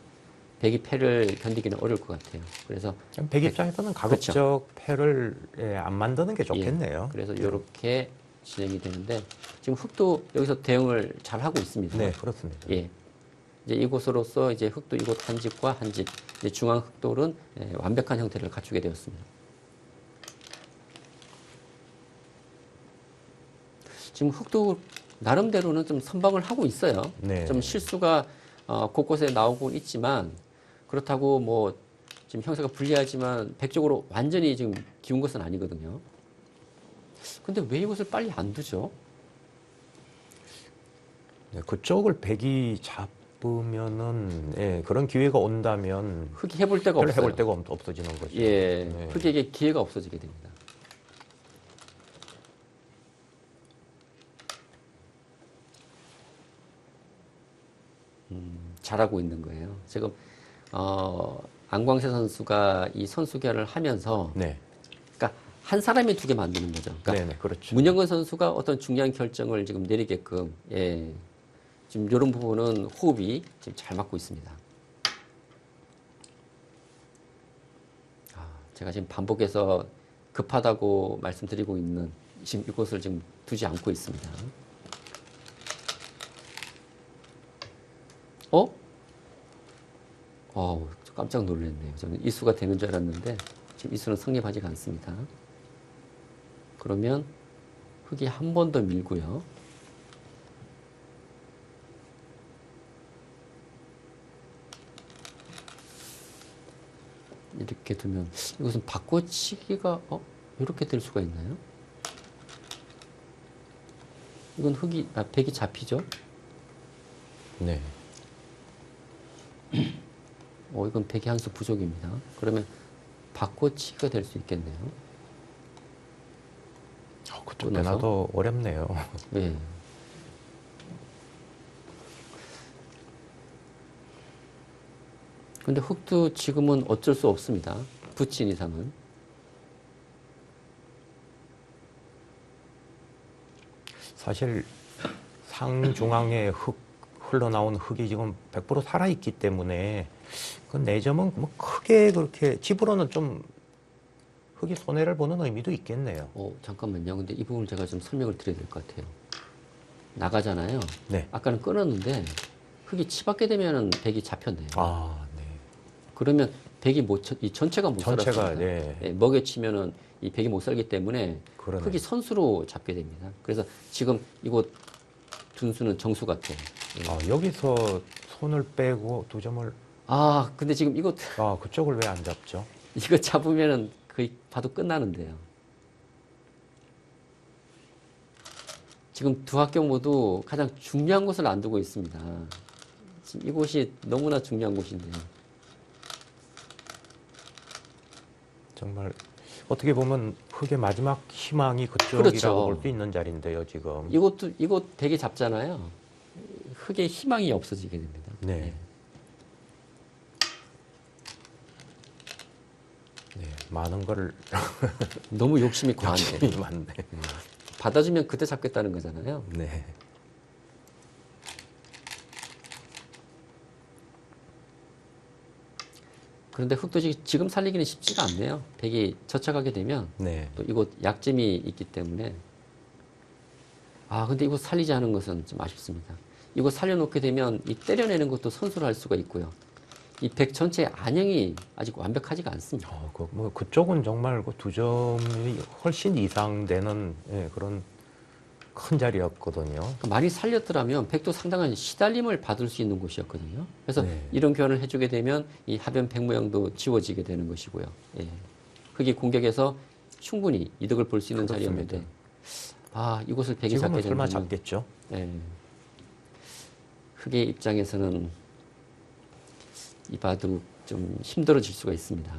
백이 패를 견디기는 어려울 것 같아요. 그래서 백 입장에서는 가급적 그렇죠. 패를 안 만드는 게 좋겠네요. 예, 그래서 이렇게 진행이 되는데 지금 흙도 여기서 대응을 잘 하고 있습니다. 네, 그렇습니다. 예. 이제 이곳으로서 이제 흙도 이곳 한 집과 한 집, 이제 중앙 흙돌은 완벽한 형태를 갖추게 되었습니다. 지금 흙도 나름대로는 좀 선방을 하고 있어요. 네. 좀 실수가 곳곳에 나오고 있지만 그렇다고 뭐 지금 형세가 불리하지만 백쪽으로 완전히 지금 기운 것은 아니거든요. 근데 왜 이것을 빨리 안 두죠? 네, 그쪽을 백이 잡으면은 그런 기회가 온다면 흙이 해볼 데가 별로 없어요. 해볼 데가 없어지는 거죠. 예, 네. 흙에게 기회가 없어지게 됩니다. 잘하고 있는 거예요. 지금 안광세 선수가 이 선수 교환을 하면서 네. 그러니까 한 사람이 두 개 만드는 거죠. 그러니까 네네, 그렇죠. 문영건 선수가 어떤 중요한 결정을 지금 내리게끔, 예. 지금 이런 부분은 호흡이 지금 잘 맞고 있습니다. 제가 지금 반복해서 급하다고 말씀드리고 있는 지금 이곳을 지금 두지 않고 있습니다. 깜짝 놀랐네요. 저는 이수가 되는 줄 알았는데 지금 이수는 성립하지가 않습니다. 그러면 흙이 한 번 더 밀고요. 이렇게 두면 이것은 바꿔치기가 이렇게 될 수가 있나요? 이건 백이 잡히죠? 네. 이건 백이 한 수 부족입니다. 그러면 바꿔치기가 될 수 있겠네요. 그쪽 변화도 어렵네요. 네. 근데 흙도 지금은 어쩔 수 없습니다. 붙인 이상은. 사실 상중앙에 흘러나온 흙이 지금 100% 살아있기 때문에 그 4점은 뭐 크게 그렇게 집으로는 좀 흙이 손해를 보는 의미도 있겠네요. 잠깐만요. 근데 이 부분을 제가 좀 설명을 드려야 될 것 같아요. 나가잖아요. 네. 아까는 끊었는데 흙이 치받게 되면은 백이 잡혔네요. 네. 그러면 백이 이 전체가 못 살았습니다. 네. 먹여 치면은 이 백이 못 살기 때문에 그러네. 흙이 선수로 잡게 됩니다. 그래서 지금 이곳 둔수는 정수 같아요. 여기서 손을 빼고 2점을. 근데 지금 이거 그쪽을 왜 안 잡죠? 이거 잡으면은 거의 봐도 끝나는데요. 지금 두 학교 모두 가장 중요한 곳을 안 두고 있습니다. 지금 이곳이 너무나 중요한 곳인데요. 정말 어떻게 보면 흙의 마지막 희망이 그쪽이라고 그렇죠. 볼 수 있는 자리인데요, 지금. 이곳 백이 잡잖아요. 흙의 희망이 없어지게 됩니다. 네. 네, 많은 걸 너무 욕심이 과한데. 욕심이 많네. 받아주면 그때 잡겠다는 거잖아요. 네. 그런데 흙도 지금 살리기는 쉽지가 않네요. 백이 젖혀가게 되면 네. 또 이곳 약점이 있기 때문에 근데 이곳 살리지 않은 것은 좀 아쉽습니다. 이곳 살려놓게 되면 이 때려내는 것도 선수로 할 수가 있고요. 이 백 전체의 안형이 아직 완벽하지가 않습니다. 그쪽은 정말 그 2점이 훨씬 이상 되는 그런 큰 자리였거든요. 그러니까 많이 살렸더라면 백도 상당한 시달림을 받을 수 있는 곳이었거든요. 그래서 네. 이런 교환을 해주게 되면 이 하변 백 모양도 지워지게 되는 것이고요. 흙이 공격에서 충분히 이득을 볼 수 있는 그렇습니다. 자리였는데 이곳을 백이 지금은 잡게 설마 되면 잡겠죠? 흙의 입장에서는 이 바둑 좀 힘들어질 수가 있습니다.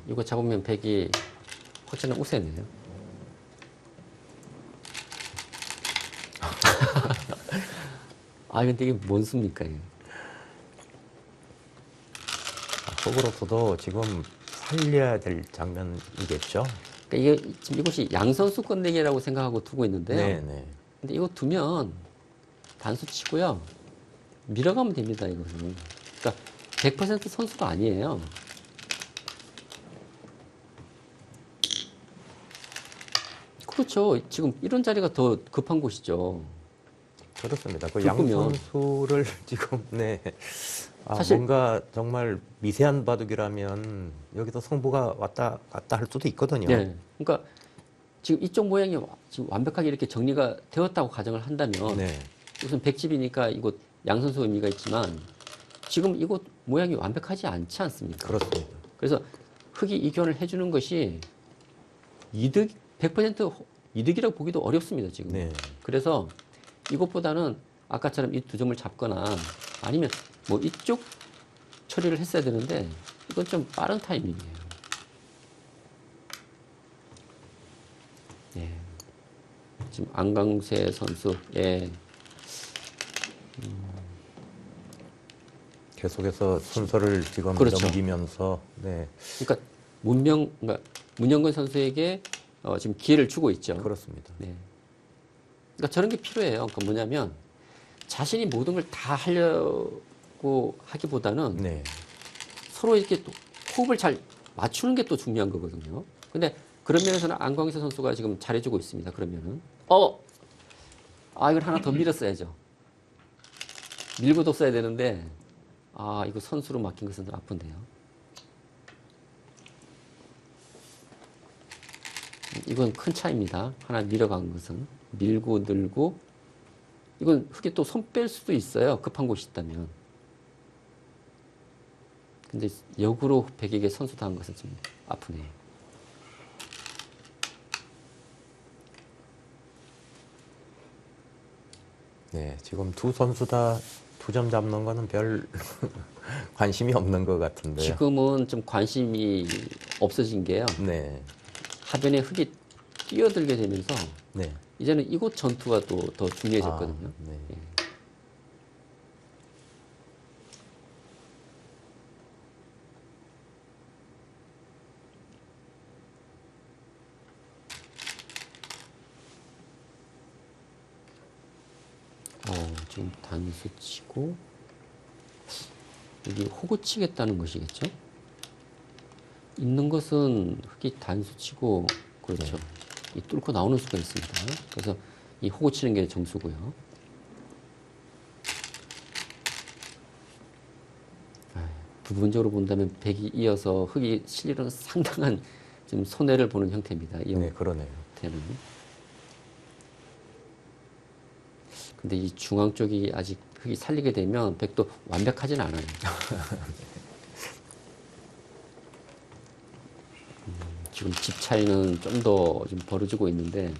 이거 잡으면 백이 확실한 우세네요. 근데 이게 뭔 수입니까? 속으로서도 지금 살려야 될 장면이겠죠? 그러니까 지금 이것이 양선수 끝내기라고 생각하고 두고 있는데요. 네네. 근데 이거 두면 단수 치고요. 밀어가면 됩니다, 이거는. 그러니까 100% 선수가 아니에요. 그렇죠. 지금 이런 자리가 더 급한 곳이죠. 그렇습니다. 그 두 끄면. 양선수를 지금 사실- 뭔가 정말 미세한 바둑이라면 여기서 승부가 왔다 갔다 할 수도 있거든요. 네. 그러니까 지금 이쪽 모양이 지금 완벽하게 이렇게 정리가 되었다고 가정을 한다면 네. 우선 백집이니까 이곳 양선수 의미가 있지만 지금 이곳 모양이 완벽하지 않지 않습니까? 그렇습니다. 그래서 흙이 이 교환을 해주는 것이 100% 이득이라고 보기도 어렵습니다, 지금. 네. 그래서 이것보다는 아까처럼 이 2점을 잡거나 아니면 뭐 이쪽 처리를 했어야 되는데 이건 좀 빠른 타이밍이에요. 예. 지금 안강세 선수, 예. 계속해서 순서를 지금 그렇죠. 넘기면서 네. 그러니까 문영건 선수에게 지금 기회를 주고 있죠. 그렇습니다. 네. 그러니까 저런 게 필요해요. 그러니까 뭐냐면 자신이 모든 걸 다 하려고 하기보다는 네. 서로 이렇게 또 호흡을 잘 맞추는 게 또 중요한 거거든요. 근데 그런 면에서는 안광세 선수가 지금 잘해주고 있습니다. 그러면은 이걸 하나 더 밀었어야죠. 밀고 뒀어야 되는데 이거 선수로 맡긴 것은 좀 아픈데요. 이건 큰 차이입니다. 하나 밀어간 것은 밀고 늘고 이건 흙에 또 손 뺄 수도 있어요. 급한 곳이 있다면. 근데 역으로 백에게 선수 당한 것은 좀 아프네요. 네, 지금 두 선수 다 2점 잡는 거는 별 관심이 없는 것 같은데요. 지금은 좀 관심이 없어진 게요. 네, 하변에 흙이 뛰어들게 되면서 네. 이제는 이곳 전투가 또 더 중요해졌거든요. 네. 예. 지금 단수 치고 여기 호구 치겠다는 것이겠죠? 있는 것은 흙이 단수 치고 그렇죠. 이 뚫고 나오는 수가 있습니다. 그래서 이 호구 치는 게 점수고요. 부분적으로 본다면 백이 이어서 흙이 실리는 상당한 지금 손해를 보는 형태입니다. 이 네, 그러네요. 형태는. 근데 이 중앙 쪽이 아직 흙이 살리게 되면 백도 완벽하진 않아요. 지금 집 차이는 좀 더 좀 벌어지고 있는데,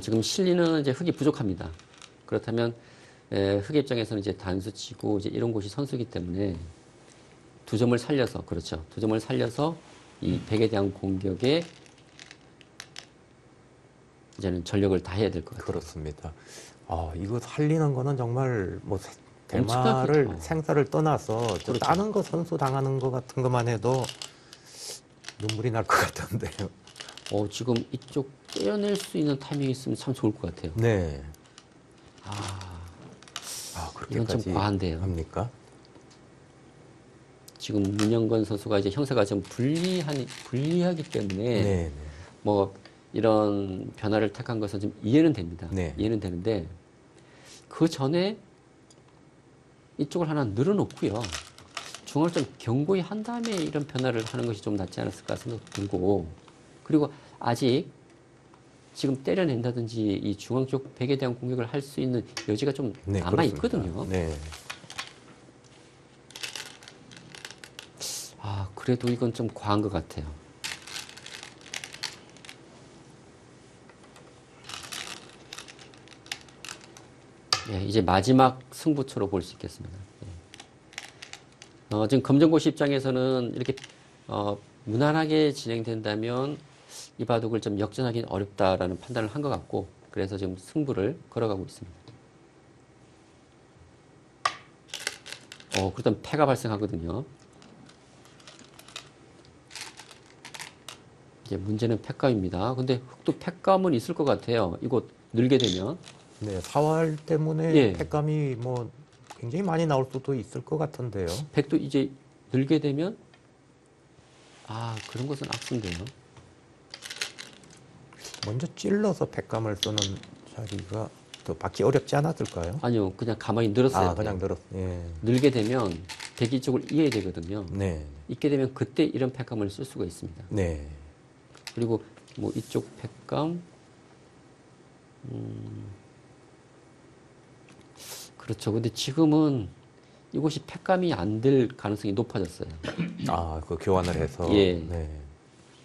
지금 실리는 이제 흙이 부족합니다. 그렇다면, 흙 입장에서는 이제 단수 치고 이제 이런 곳이 선수기 때문에 2점을 살려서, 그렇죠. 2점을 살려서 이 백에 대한 공격에 이제는 전력을 다해야 될 것 같아요. 그렇습니다. 이거 살리는 거는 정말 뭐 엄청나게, 대마를 생사를 떠나서 저 그렇죠. 다른 거 선수 당하는 거 같은 것만 해도 눈물이 날 것 같은데요. 지금 이쪽 떼어낼 수 있는 타이밍이 있으면 참 좋을 것 같아요. 네. 이건 그렇게까지 좀 과한데요. 합니까? 지금 문영건 선수가 이제 형사가 좀 불리하기 때문에 네. 뭐 이런 변화를 택한 것은 좀 이해는 됩니다. 네. 이해는 되는데 그 전에 이쪽을 하나 늘어놓고요. 중앙을 좀 견고히 한 다음에 이런 변화를 하는 것이 좀 낫지 않았을까 생각도 들고, 그리고 아직 지금 때려낸다든지 이 중앙 쪽 백에 대한 공격을 할 수 있는 여지가 좀 네, 남아 있거든요. 네. 그래도 이건 좀 과한 것 같아요. 예, 이제 마지막 승부처로 볼 수 있겠습니다. 지금 검정고시 입장에서는 이렇게 무난하게 진행된다면 이 바둑을 좀 역전하기는 어렵다라는 판단을 한 것 같고, 그래서 지금 승부를 걸어가고 있습니다. 그렇다면 패가 발생하거든요. 이제 문제는 패감입니다. 근데 흙도 패감은 있을 것 같아요. 이곳 늘게 되면. 네, 사활 때문에 예. 팩감이 뭐 굉장히 많이 나올 수도 있을 것 같은데요. 백도 이제 늘게 되면 그런 것은 악순데요. 먼저 찔러서 팩감을 쓰는 자리가 더 받기 어렵지 않았을까요? 아니요, 그냥 가만히 늘었어요. 그냥 늘었. 예. 늘게 되면 백이 쪽을 이어야 되거든요. 네. 있게 되면 그때 이런 팩감을 쓸 수가 있습니다. 네. 그리고 뭐 이쪽 팩감, 그렇죠. 근데 지금은 이곳이 팩감이 안 될 가능성이 높아졌어요. 그 교환을 해서. 예. 네.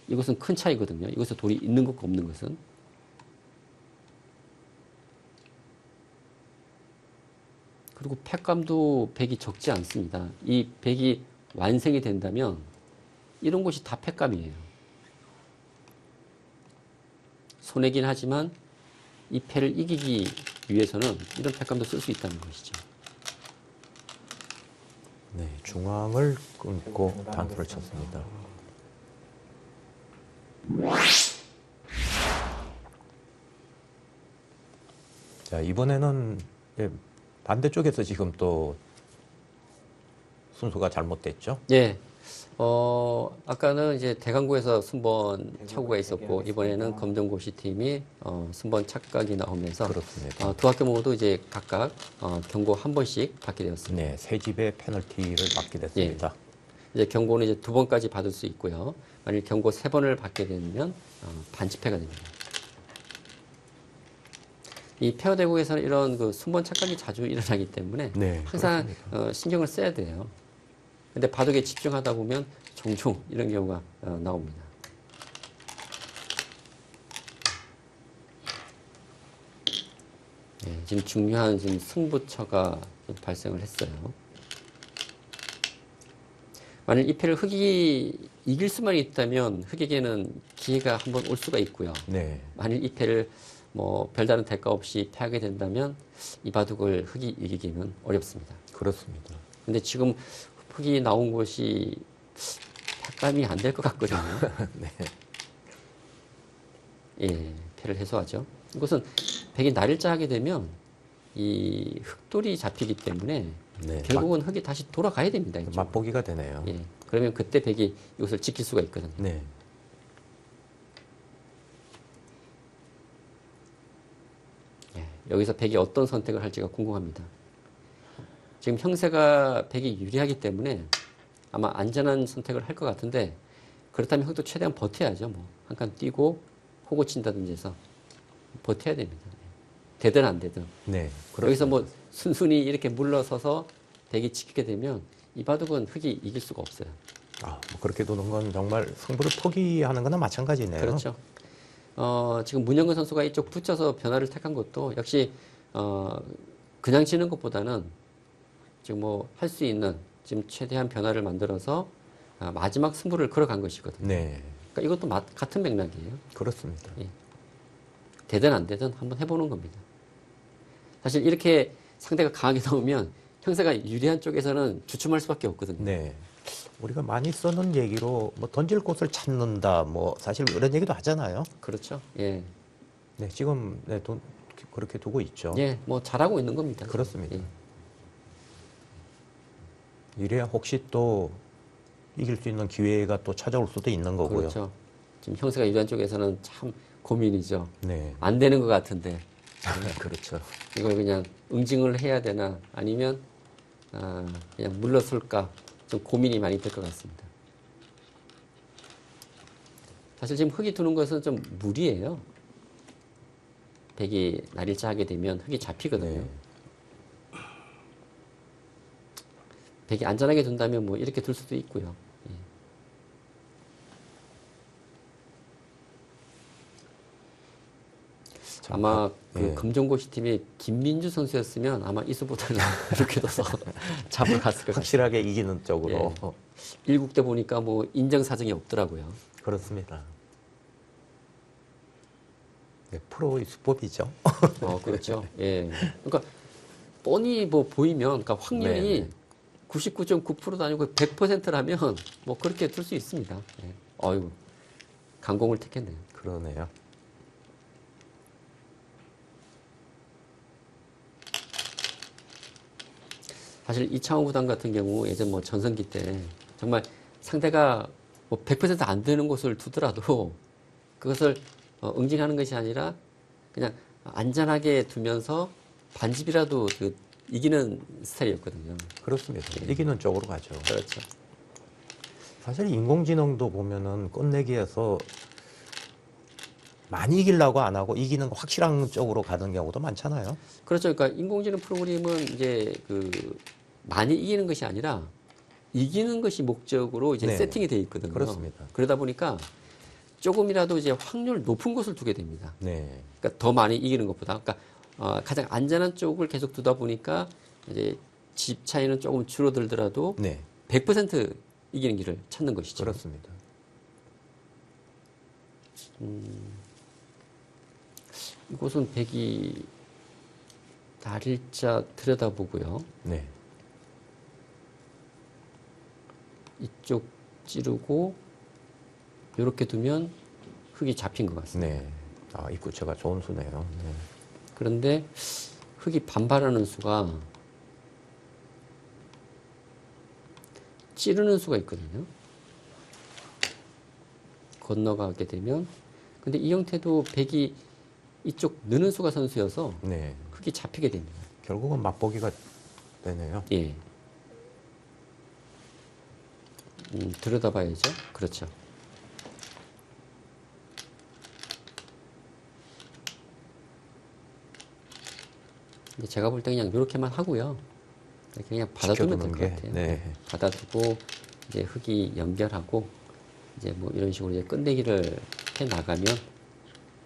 이것은 큰 차이거든요. 이것은 돌이 있는 것과 없는 것은. 그리고 팩감도 백이 적지 않습니다. 이 백이 완성이 된다면 이런 곳이 다 팩감이에요. 손해긴 하지만 이 패를 이기기 위해서는 이런 팩감도 쓸 수 있다는 것이죠. 네, 중앙을 끊고 단수를 쳤습니다. 자, 이번에는 반대쪽에서 지금 또 순서가 잘못됐죠? 예. 아까는 이제 대강구에서 순번 착오가 있었고, 이번에는 검정고시 팀이, 순번 착각이 나오면서, 그렇습니다. 두 학교 모두 이제 각각, 경고 한 번씩 받게 되었습니다. 네, 세 집의 페널티를 받게 됐습니다. 이제 경고는 이제 2번까지 받을 수 있고요. 만일 경고 3번을 받게 되면, 반칙패가 됩니다. 이 페어 대국에서는 이런 그 순번 착각이 자주 일어나기 때문에, 네, 항상, 그렇습니다. 신경을 써야 돼요. 근데 바둑에 집중하다 보면 종종 이런 경우가 나옵니다. 네, 지금 중요한 지금 승부처가 발생을 했어요. 만일 이 패를 흑이 이길 수만 있다면 흑에게는 기회가 한번 올 수가 있고요. 네, 만일 이 패를 뭐 별다른 대가 없이 패하게 된다면 이 바둑을 흑이 이기기는 어렵습니다. 그렇습니다. 근데 지금 흑이 나온 것이 탁감이 안 될 것 같거든요. 네, 예, 패를 해소하죠. 이것은 백이 날일자 하게 되면 이 흑돌이 잡히기 때문에 네, 결국은 흑이 다시 돌아가야 됩니다. 이쪽으로. 맛보기가 되네요. 예, 그러면 그때 백이 이것을 지킬 수가 있거든요. 네, 예, 여기서 백이 어떤 선택을 할지가 궁금합니다. 지금 형세가 백이 유리하기 때문에 아마 안전한 선택을 할 것 같은데 그렇다면 흑도 최대한 버텨야죠. 뭐 한 칸 뛰고 호구 친다든지 해서 버텨야 됩니다. 되든 안 되든. 네. 여기서 뭐 순순히 이렇게 물러서서 백이 지키게 되면 이 바둑은 흑이 이길 수가 없어요. 뭐 그렇게 두는 건 정말 승부를 포기하는 거나 마찬가지네요. 그렇죠. 지금 문영근 선수가 이쪽 붙여서 변화를 택한 것도 역시 그냥 치는 것보다는 지금 뭐 할 수 있는 지금 최대한 변화를 만들어서 마지막 승부를 걸어간 것이거든요. 네, 그러니까 이것도 같은 맥락이에요. 그렇습니다. 되든 안 되든 한번 해보는 겁니다. 사실 이렇게 상대가 강하게 나오면 형세가 유리한 쪽에서는 주춤할 수밖에 없거든요. 네. 우리가 많이 쓰는 얘기로 뭐 던질 곳을 찾는다, 뭐 사실 이런 얘기도 하잖아요. 그렇죠. 예. 네, 지금 네, 그렇게 두고 있죠. 예, 뭐 잘하고 있는 겁니다. 그렇습니다. 예. 이래야 혹시 또 이길 수 있는 기회가 또 찾아올 수도 있는 거고요. 그렇죠. 지금 형세가 유리한 쪽에서는 참 고민이죠. 네, 안 되는 것 같은데 그렇죠. 이걸 그냥 응징을 해야 되나 아니면 그냥 물러설까 좀 고민이 많이 될 것 같습니다. 사실 지금 흑이 두는 것은 좀 무리예요. 백이 날일자 하게 되면 흑이 잡히거든요. 네. 백이 안전하게 둔다면 뭐 이렇게 둘 수도 있고요. 예. 아마 그 예. 금종고시 팀이 김민주 선수였으면 아마 이수보다는 이렇게 둬서 잡으러 갔을 것 같아요. 확실하게 이기는 쪽으로. 일국대 보니까 뭐 인정사정이 없더라고요. 그렇습니다. 네, 프로의 수법이죠. 그렇죠. 예. 그러니까 뻔히 뭐 보이면, 그러니까 확률이 네. 99.9%도 아니고 100%라면 뭐 그렇게 둘 수 있습니다. 예. 어유 강공을 택했네요. 그러네요. 사실 이창호 구단 같은 경우 예전 뭐 전성기 때 정말 상대가 뭐 100%안 되는 곳을 두더라도 그것을 응징하는 것이 아니라 그냥 안전하게 두면서 반집이라도 그 이기는 스타일이었거든요. 그렇습니다. 이기는 쪽으로 가죠. 그렇죠. 사실 인공지능도 보면은 끝내기에서 많이 이기려고 안 하고 이기는 거 확실한 쪽으로 가는 경우도 많잖아요. 그렇죠. 그러니까 인공지능 프로그램은 이제 그 많이 이기는 것이 아니라 이기는 것이 목적으로 이제 네. 세팅이 돼 있거든요. 그렇습니다. 그러다 보니까 조금이라도 이제 확률 높은 곳을 두게 됩니다. 네. 그러니까 더 많이 이기는 것보다. 그러니까 가장 안전한 쪽을 계속 두다 보니까 이제 집 차이는 조금 줄어들더라도 네, 100% 이기는 길을 찾는 것이죠. 그렇습니다. 이곳은 백이 날일자 들여다보고요. 네, 이쪽 찌르고 이렇게 두면 흙이 잡힌 것 같습니다. 네. 아, 입구체가 좋은 수네요. 네. 그런데 흙이 반발하는 수가 찌르는 수가 있거든요. 건너가게 되면 근데 이 형태도 백이 이쪽 느는 수가 선수여서 네. 흙이 잡히게 됩니다. 결국은 맛보기가 되네요. 예. 들여다봐야죠. 그렇죠. 근데 제가 볼 때 그냥 이렇게만 하고요. 이렇게 그냥 받아두면 될 지켜두는 것 게, 같아요. 네. 받아두고 이제 흙이 연결하고 이제 뭐 이런 식으로 이제 끝내기를 해 나가면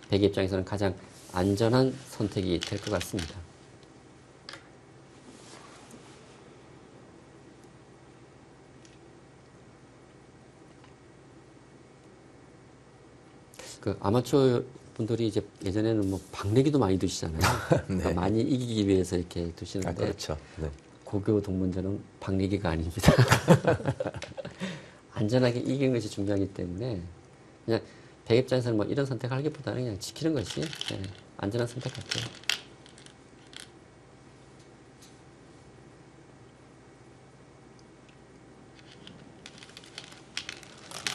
백 입장에서는 가장 안전한 선택이 될 것 같습니다. 그 아마추어 분들이 이제 예전에는 뭐 박내기도 많이 두시잖아요. 그러니까 많이 이기기 위해서 이렇게 두시는데 아, 그렇죠. 네. 고교 동문전은 박내기가 아닙니다. 안전하게 이기는 것이 중요하기 때문에 그냥 백 입장에서는 뭐 이런 선택하기보다는 그냥 지키는 것이 안전한 선택 같아요.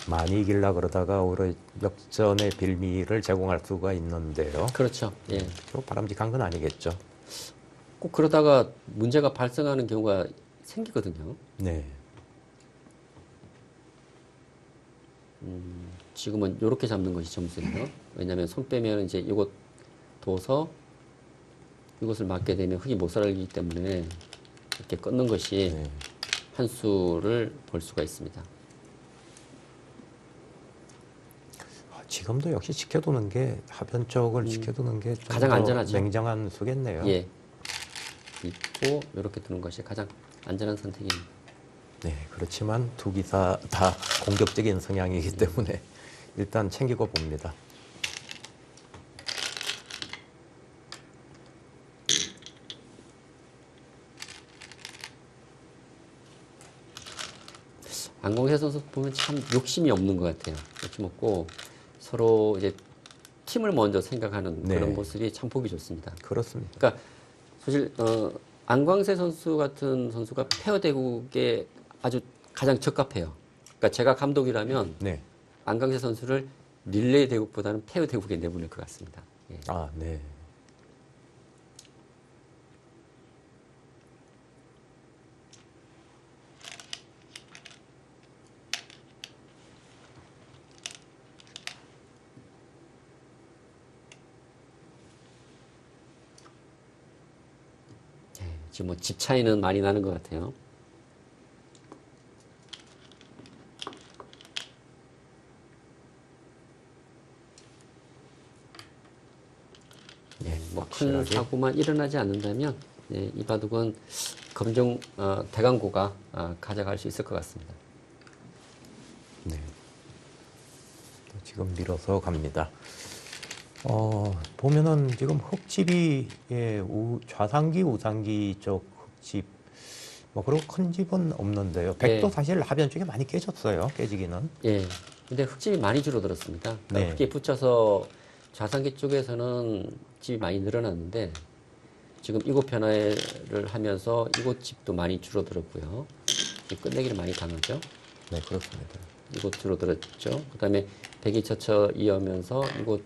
많이 이기려 그러다가 오히려 역전의 빌미를 제공할 수가 있는데요. 그렇죠. 예. 또 바람직한 건 아니겠죠. 꼭 그러다가 문제가 발생하는 경우가 생기거든요. 네. 지금은 이렇게 잡는 것이 점수예요. 왜냐하면 손 빼면 이제 이곳 둬서 이것을 맞게 되면 흙이 못 살기 때문에 이렇게 끊는 것이 네. 한 수를 볼 수가 있습니다. 지금도 역시 지켜두는 게 하변 쪽을 지켜두는 게 좀 가장 더 안전하죠. 냉정한 수겠네요. 예. 있고 이렇게 두는 것이 가장 안전한 선택입니다. 네, 그렇지만 두 기사 다 공격적인 성향이기 때문에 일단 챙기고 봅니다. 안광세 선수 보면 참 욕심이 없는 것 같아요. 욕심 없고 서로 이제 팀을 먼저 생각하는 네. 그런 모습이 참 보기 좋습니다. 그렇습니다. 그러니까 사실 안광세 선수 같은 선수가 페어 대국에 아주 가장 적합해요. 그러니까 제가 감독이라면 네. 안광세 선수를 릴레이 대국보다는 페어 대국에 내보낼 것 같습니다. 예. 아, 네. 지금 뭐 집 차이는 많이 나는 것 같아요. 뭐 큰 확실하게. 사고만 일어나지 않는다면 이 바둑은 검정 대강고가 가져갈 수 있을 것 같습니다. 네. 지금 밀어서 갑니다. 보면은 지금 흙집이 좌상기, 우상기 쪽 흙집 뭐 그리고 큰 집은 없는데요. 백도 네. 사실 하변 쪽에 많이 깨졌어요. 깨지기는. 예. 근데 흙집이 많이 줄어들었습니다. 그러니까 네. 흙이 붙여서 좌상기 쪽에서는 집이 많이 늘어났는데 지금 이곳 변화를 하면서 이곳 집도 많이 줄어들었고요. 끝내기를 많이 당하죠. 네, 그렇습니다. 이곳 줄어들었죠. 그다음에 백이 젖혀 이어면서 이곳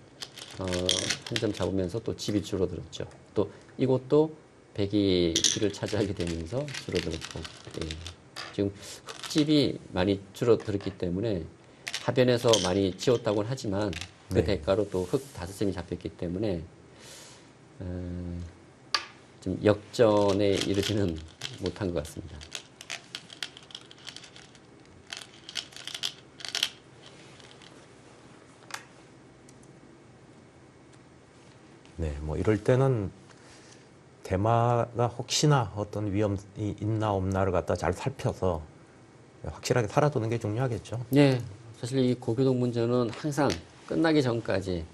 한 점 잡으면서 또 집이 줄어들었죠. 또 이곳도 백이 길을 차지하게 되면서 줄어들었고 지금 흙집이 많이 줄어들었기 때문에 하변에서 많이 지웠다고는 하지만 그 네. 대가로 또 흙 5점이 잡혔기 때문에 좀 역전에 이르지는 못한 것 같습니다. 네, 뭐 이럴 때는 대마가 혹시나 어떤 위험이 있나 없나를 갖다 잘 살펴서 확실하게 살아두는 게 중요하겠죠. 예, 사실 이 고교동 문제는 항상 끝나기 전까지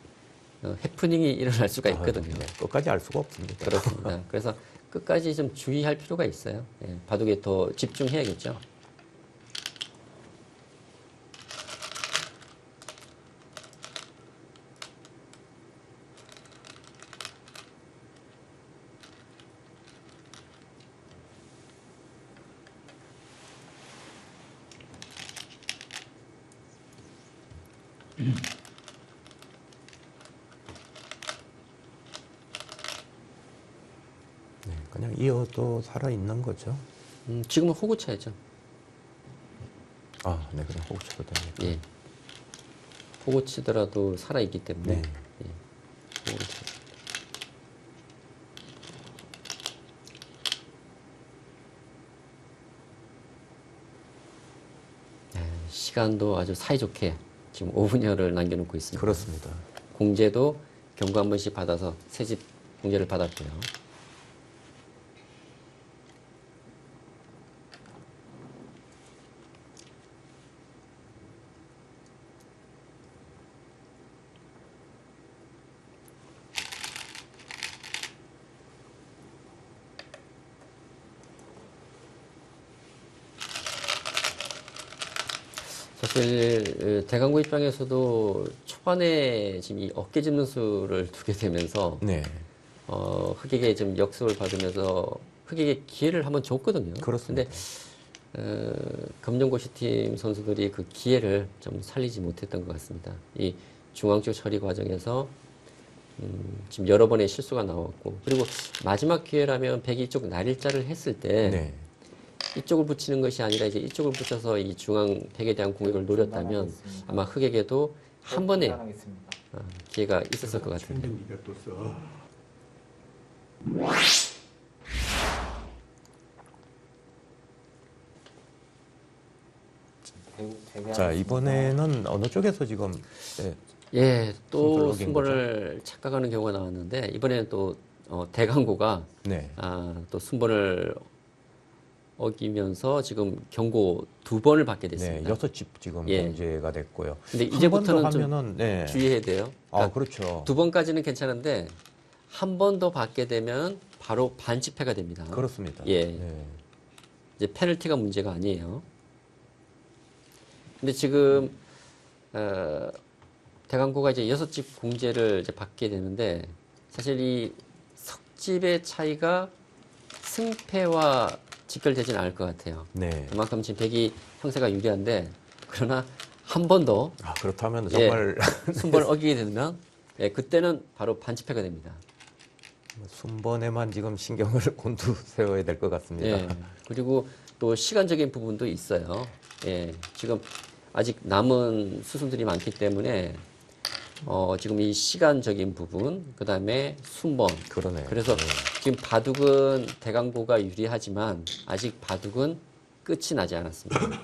해프닝이 일어날 수가 있거든요. 네, 끝까지 알 수가 없습니다. 그렇습니다. 그래서 끝까지 좀 주의할 필요가 있어요. 예, 바둑에 더 집중해야겠죠. 네, 그냥 이어도 살아 있는 거죠. 지금은 호구차야죠. 아, 네, 그냥 호구 쳐도 됩니다. 예. 호구 치더라도 살아있기 때문에. 네. 예. 호구를 쳐야 됩니다. 시간도 아주 사이좋게 지금 5분여를 남겨놓고 있습니다. 그렇습니다. 공제도 경고 한 번씩 받아서 새집 공제를 받았고요. 사실 대강구 입장에서도 초반에 지금 이 어깨 짚는 수를 두게 되면서 네, 흑에게 좀 역습을 받으면서 흑에게 기회를 한번 줬거든요. 그렇습니다. 근데 검정고시 팀 선수들이 그 기회를 좀 살리지 못했던 것 같습니다. 이 중앙쪽 처리 과정에서 지금 여러 번의 실수가 나왔고, 그리고 마지막 기회라면 백이 쪽 날일자를 했을 때 네, 이쪽을 붙이는 것이 아니라 이제 이쪽을 붙여서 이 중앙 백에 대한 공격을 노렸다면 아마 흑에게도 한 번의 기회가 있었을 것 같은데. 자, 이번에는 어느 쪽에서 지금 네, 예, 또 순서를 어긴 순번을 착각하는 경우가 나왔는데 이번에는 또 대강고가 네, 또 순번을 어기면서 지금 경고 2번을 받게 네, 됐습니다. 6집 지금 예. 문제가 됐고요. 근데 한 이제부터는 번 더 좀 하면은 네, 주의해야 돼요. 아, 그렇죠. 2번까지는 괜찮은데 한 번 더 받게 되면 바로 반칙패가 됩니다. 그렇습니다. 예. 네. 이제 페널티가 문제가 아니에요. 근데 지금 대강고가 이제 6집 공제를 이제 받게 되는데 사실 이 석집의 차이가 승패와 직결되지는 않을 것 같아요. 네. 그만큼 지금 백이 형세가 유리한데 그러나 한 번 더 아, 그렇다면 정말 순번을 어기게 되면 그때는 바로 반칙패가 됩니다. 순번에만 지금 신경을 곤두세워야 될 것 같습니다. 예. 그리고 또 시간적인 부분도 있어요. 예. 지금 아직 남은 수순들이 많기 때문에 지금 이 시간적인 부분, 그 다음에 순번. 그러네요. 그래서 네. 지금 바둑은 대강고가 유리하지만 아직 바둑은 끝이 나지 않았습니다.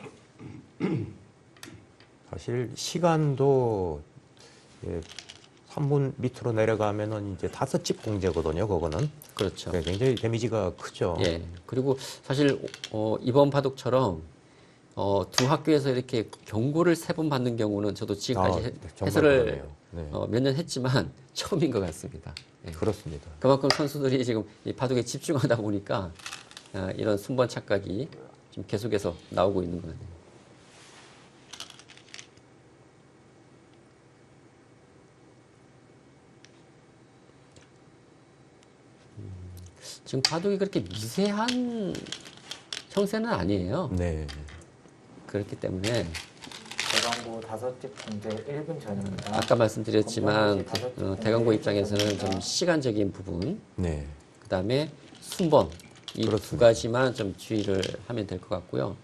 사실 시간도 3분 밑으로 내려가면은 이제 5집 공제거든요. 그거는 그렇죠. 네, 굉장히 데미지가 크죠. 예. 그리고 사실 이번 바둑처럼 두 학교에서 이렇게 경고를 3번 받는 경우는 저도 지금까지 네, 정말 해설을 그러네요. 네. 몇 년 했지만 처음인 것 같습니다. 예. 그렇습니다. 그만큼 선수들이 지금 이 바둑에 집중하다 보니까 이런 순번 착각이 지금 계속해서 나오고 있는 거예요. 지금 바둑이 그렇게 미세한 형세는 아니에요. 네. 그렇기 때문에 대강고 5집 공제 1분 전입니다. 아까 말씀드렸지만 검정고시 대강고 5집 입장에서는 좀 전입니다. 시간적인 부분, 네. 그 다음에 순번 이 두 그렇습니다. 가지만 좀 주의를 하면 될 것 같고요.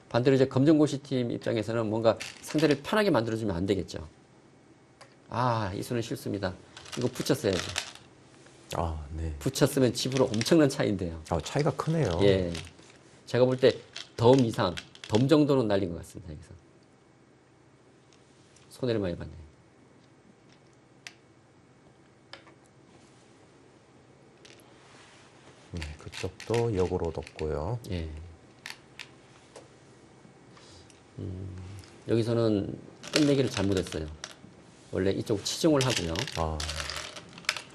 반대로 이제 검정고시 팀 입장에서는 뭔가 상대를 편하게 만들어주면 안 되겠죠. 아, 이 수는 실수입니다. 이거 붙였어야지. 아, 네. 붙였으면 집으로 엄청난 차이인데요. 아, 차이가 크네요. 예. 제가 볼 때 덤 이상, 덤 정도는 날린 것 같습니다, 여기서. 손해를 많이 봤네요. 그쪽도 역으로 뒀고요. 예. 여기서는 끝내기를 잘못했어요. 원래 이쪽 치중을 하고요. 아,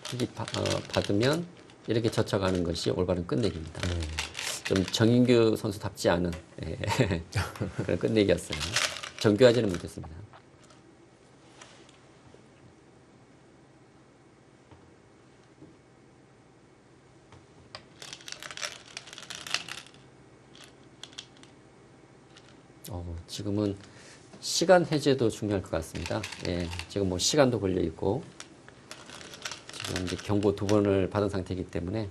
흙이 받으면 이렇게 젖혀가는 것이 올바른 끝내기입니다. 좀 정인규 선수답지 않은 예. 그런 끝내기였어요. 정교하지는 못했습니다. 지금은 시간 해제도 중요할 것 같습니다. 예, 지금 뭐 시간도 걸려 있고 지금 이제 경고 2번을 받은 상태이기 때문에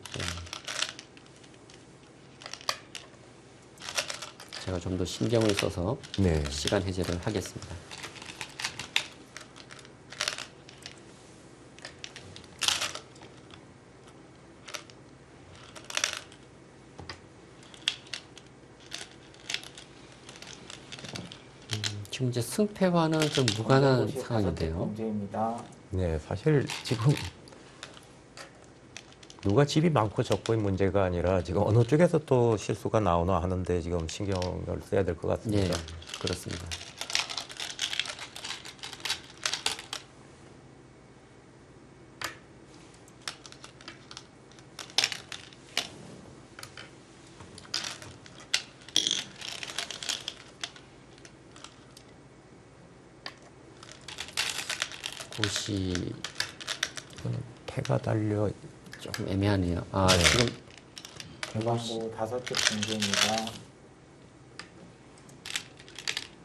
제가 좀 더 신경을 써서 네. 시간 해제를 하겠습니다. 지금 이제 승패와는 좀 무관한 상황인데요. 문제입니다. 네, 사실 지금 누가 집이 많고 적고의 문제가 아니라 지금 어느 쪽에서 또 실수가 나오나 하는데 지금 신경을 써야 될 것 예, 같습니다. 그렇습니다. 곳이 이거는 패가 달려 조금 애매하네요. 아, 네. 지금 대광고 5개 공개입니다.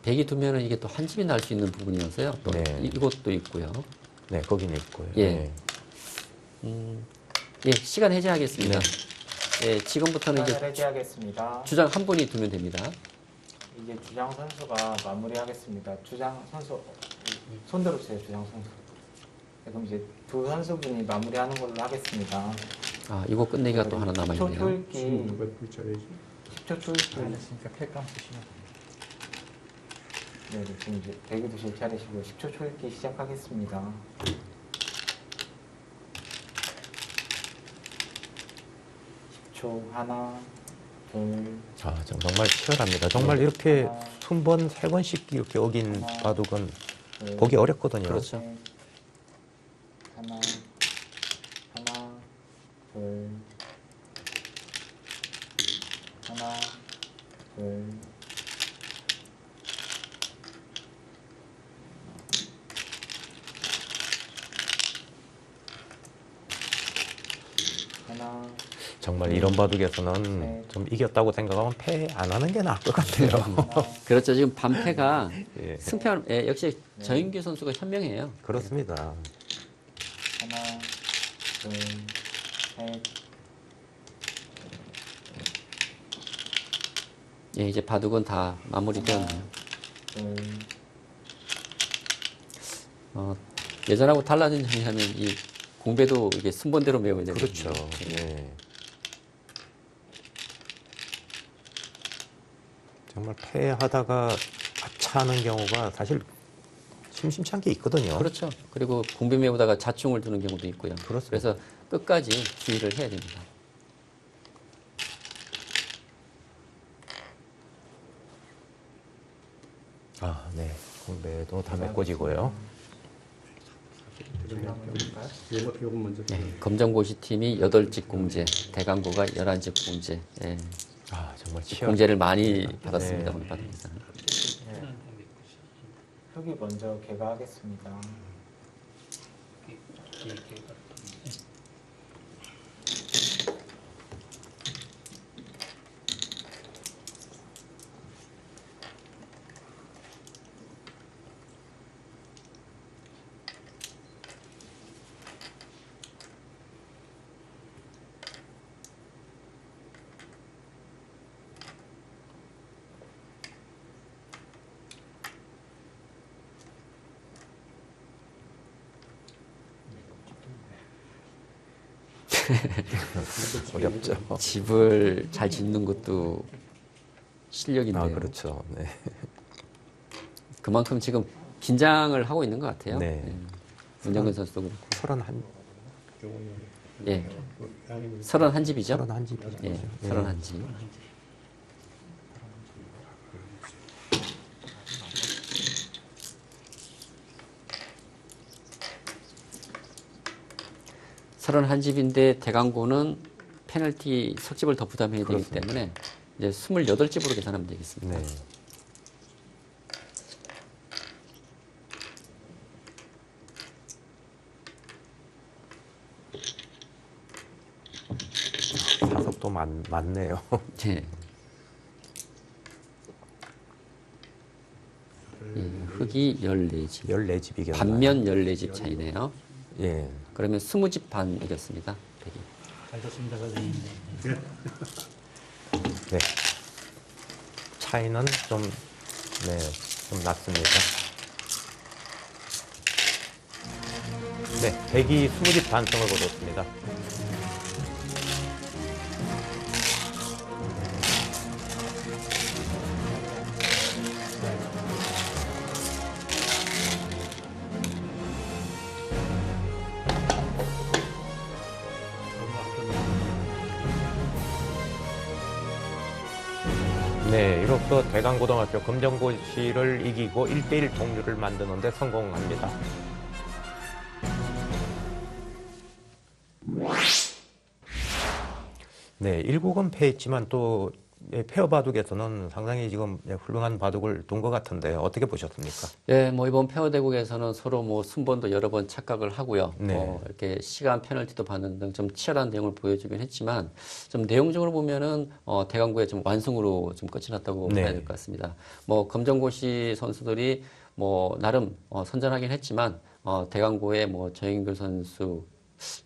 백이 두면은 이게 또 한 집이 날 수 있는 부분이어서요. 또 네. 이것도 있고요. 네, 거기는 있고요. 예. 예, 시간 해제하겠습니다. 예, 지금부터는 이제 시간을 해제하겠습니다. 주장 한 분이 두면 됩니다. 이제 주장 선수가 마무리하겠습니다. 주장 선수 손 들어주세요. 주장 선수. 네, 그럼 이제 두 선수분이 마무리하는 걸로 하겠습니다. 아, 이거 끝내기가 또 하나 10초 남아있네요. 초읽기. 누가 불 차례지? 10초 초읽기 하셨으니까 펠감 쓰시면 네, 네, 지금 이제 대기 두실 차례시고 10초 초읽기 시작하겠습니다. 10초 하나, 둘, 아, 정말 치열합니다. 정말 이렇게 하나, 20번, 3번씩 이렇게 어긴 하나, 바둑은 둘, 보기 어렵거든요. 그렇죠. 셋, 하나, 하나, 둘, 하나, 둘, 하나, 정말 이런 바둑에서는 네. 좀 이겼다고 생각하면 패 안 하는 게 나을 것 같아요. 하나, 그렇죠. 지금 반패가 예, 승패, 예, 역시 정인규 선수가 현명해요. 그렇습니다. 하나, 둘, 셋, 예, 이제 바둑은 다 마무리되었네요. 둘, 예전하고 달라진 점이 하면 이 공배도 이게 순번대로 메워야 되거든요. 그렇죠. 예. 정말 패하다가 아차하는 경우가 사실 심심치 않게 있거든요. 그렇죠. 그리고 공배 메우다가 자충을 두는 경우도 있고요. 그렇습니다. 그래서 끝까지 주의를 해야 됩니다. 아, 네. 공배도 다 메꿔지고요. 요거 먼저. 예, 검정고시 팀이 8집 공제, 대강고가 11집 공제. 예, 아, 정말 치열. 공제를 많이 받았습니다. 네. 오늘 바둑에서는. 네. 흑이 먼저 개가하겠습니다. 어렵죠. 집을 잘 짓는 것도 실력인데요. 아, 그렇죠. 네. 그만큼 지금 긴장을 하고 있는 것 같아요. 네. 문정근 선수도 그렇고. 31. 예. 31집이죠? 31집이죠. 예, 31집. 서른 한 집인데 대강고는 페널티 석집을 더 부담해야 되기 때문에 이제 28집으로 계산하면 되겠습니다. 네. 사석도 많네요. 예. 예, 흙이 14집. 14집이겠네요. 반면 14집 차이네요. 예. 그러면 20집 반 이겼습니다. 백이. 잘 됐습니다, 선생님. 네. 차이는 좀, 네, 좀 났습니다. 네, 백이 20집 반승을 거뒀습니다. 네, 이로써 대강고등학교 검정고시를 이기고 1대1 동률을 만드는 데 성공합니다. 네, 1국은 패했지만 또 페어 바둑에서는 상당히 지금 훌륭한 바둑을 둔 것 같은데 어떻게 보셨습니까? 예, 뭐 이번 페어 대국에서는 서로 뭐 순번도 여러 번 착각을 하고요. 네. 이렇게 시간 페널티도 받는 등 좀 치열한 내용을 보여주긴 했지만 좀 내용적으로 보면은 대강고의 좀 완승으로 좀 끝이 났다고 네. 봐야 될 것 같습니다. 뭐 검정고시 선수들이 뭐 나름 선전하긴 했지만 대강고의 뭐 정인글 선수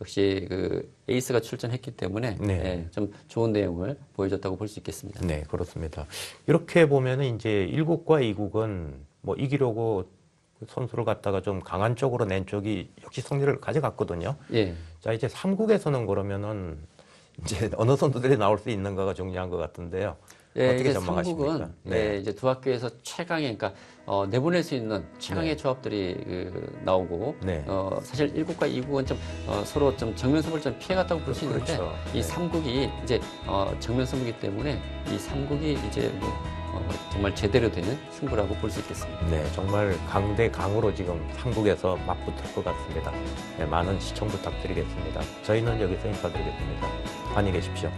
역시 그 에이스가 출전했기 때문에 네. 예, 좀 좋은 내용을 보여줬다고 볼 수 있겠습니다. 네, 그렇습니다. 이렇게 보면은 이제 1국과 2국은 뭐 이기려고 선수를 갖다가 좀 강한 쪽으로 낸 쪽이 역시 승리를 가져갔거든요. 예. 자, 이제 3국에서는 그러면은 이제 어느 선수들이 나올 수 있는가가 중요한 것 같은데요. 예, 어떻게 이제 전망하십니까? 삼국은 네. 예, 이제 두 학교에서 최강의, 그러니까 내보낼 수 있는 최강의 네. 조합들이 나오고, 네. 사실 1국과 2국은 좀 서로 좀 정면 승부를 좀 피해갔다고 볼 수 있는데, 그렇죠. 이 네. 3국이 이제 정면 승부이기 때문에 이 3국이 이제 뭐, 정말 제대로 된 승부라고 볼 수 있겠습니다. 네, 정말 강대 강으로 지금 3국에서 맞붙을 것 같습니다. 네, 많은 시청 부탁드리겠습니다. 저희는 여기서 인사드리겠습니다. 안녕히 계십시오.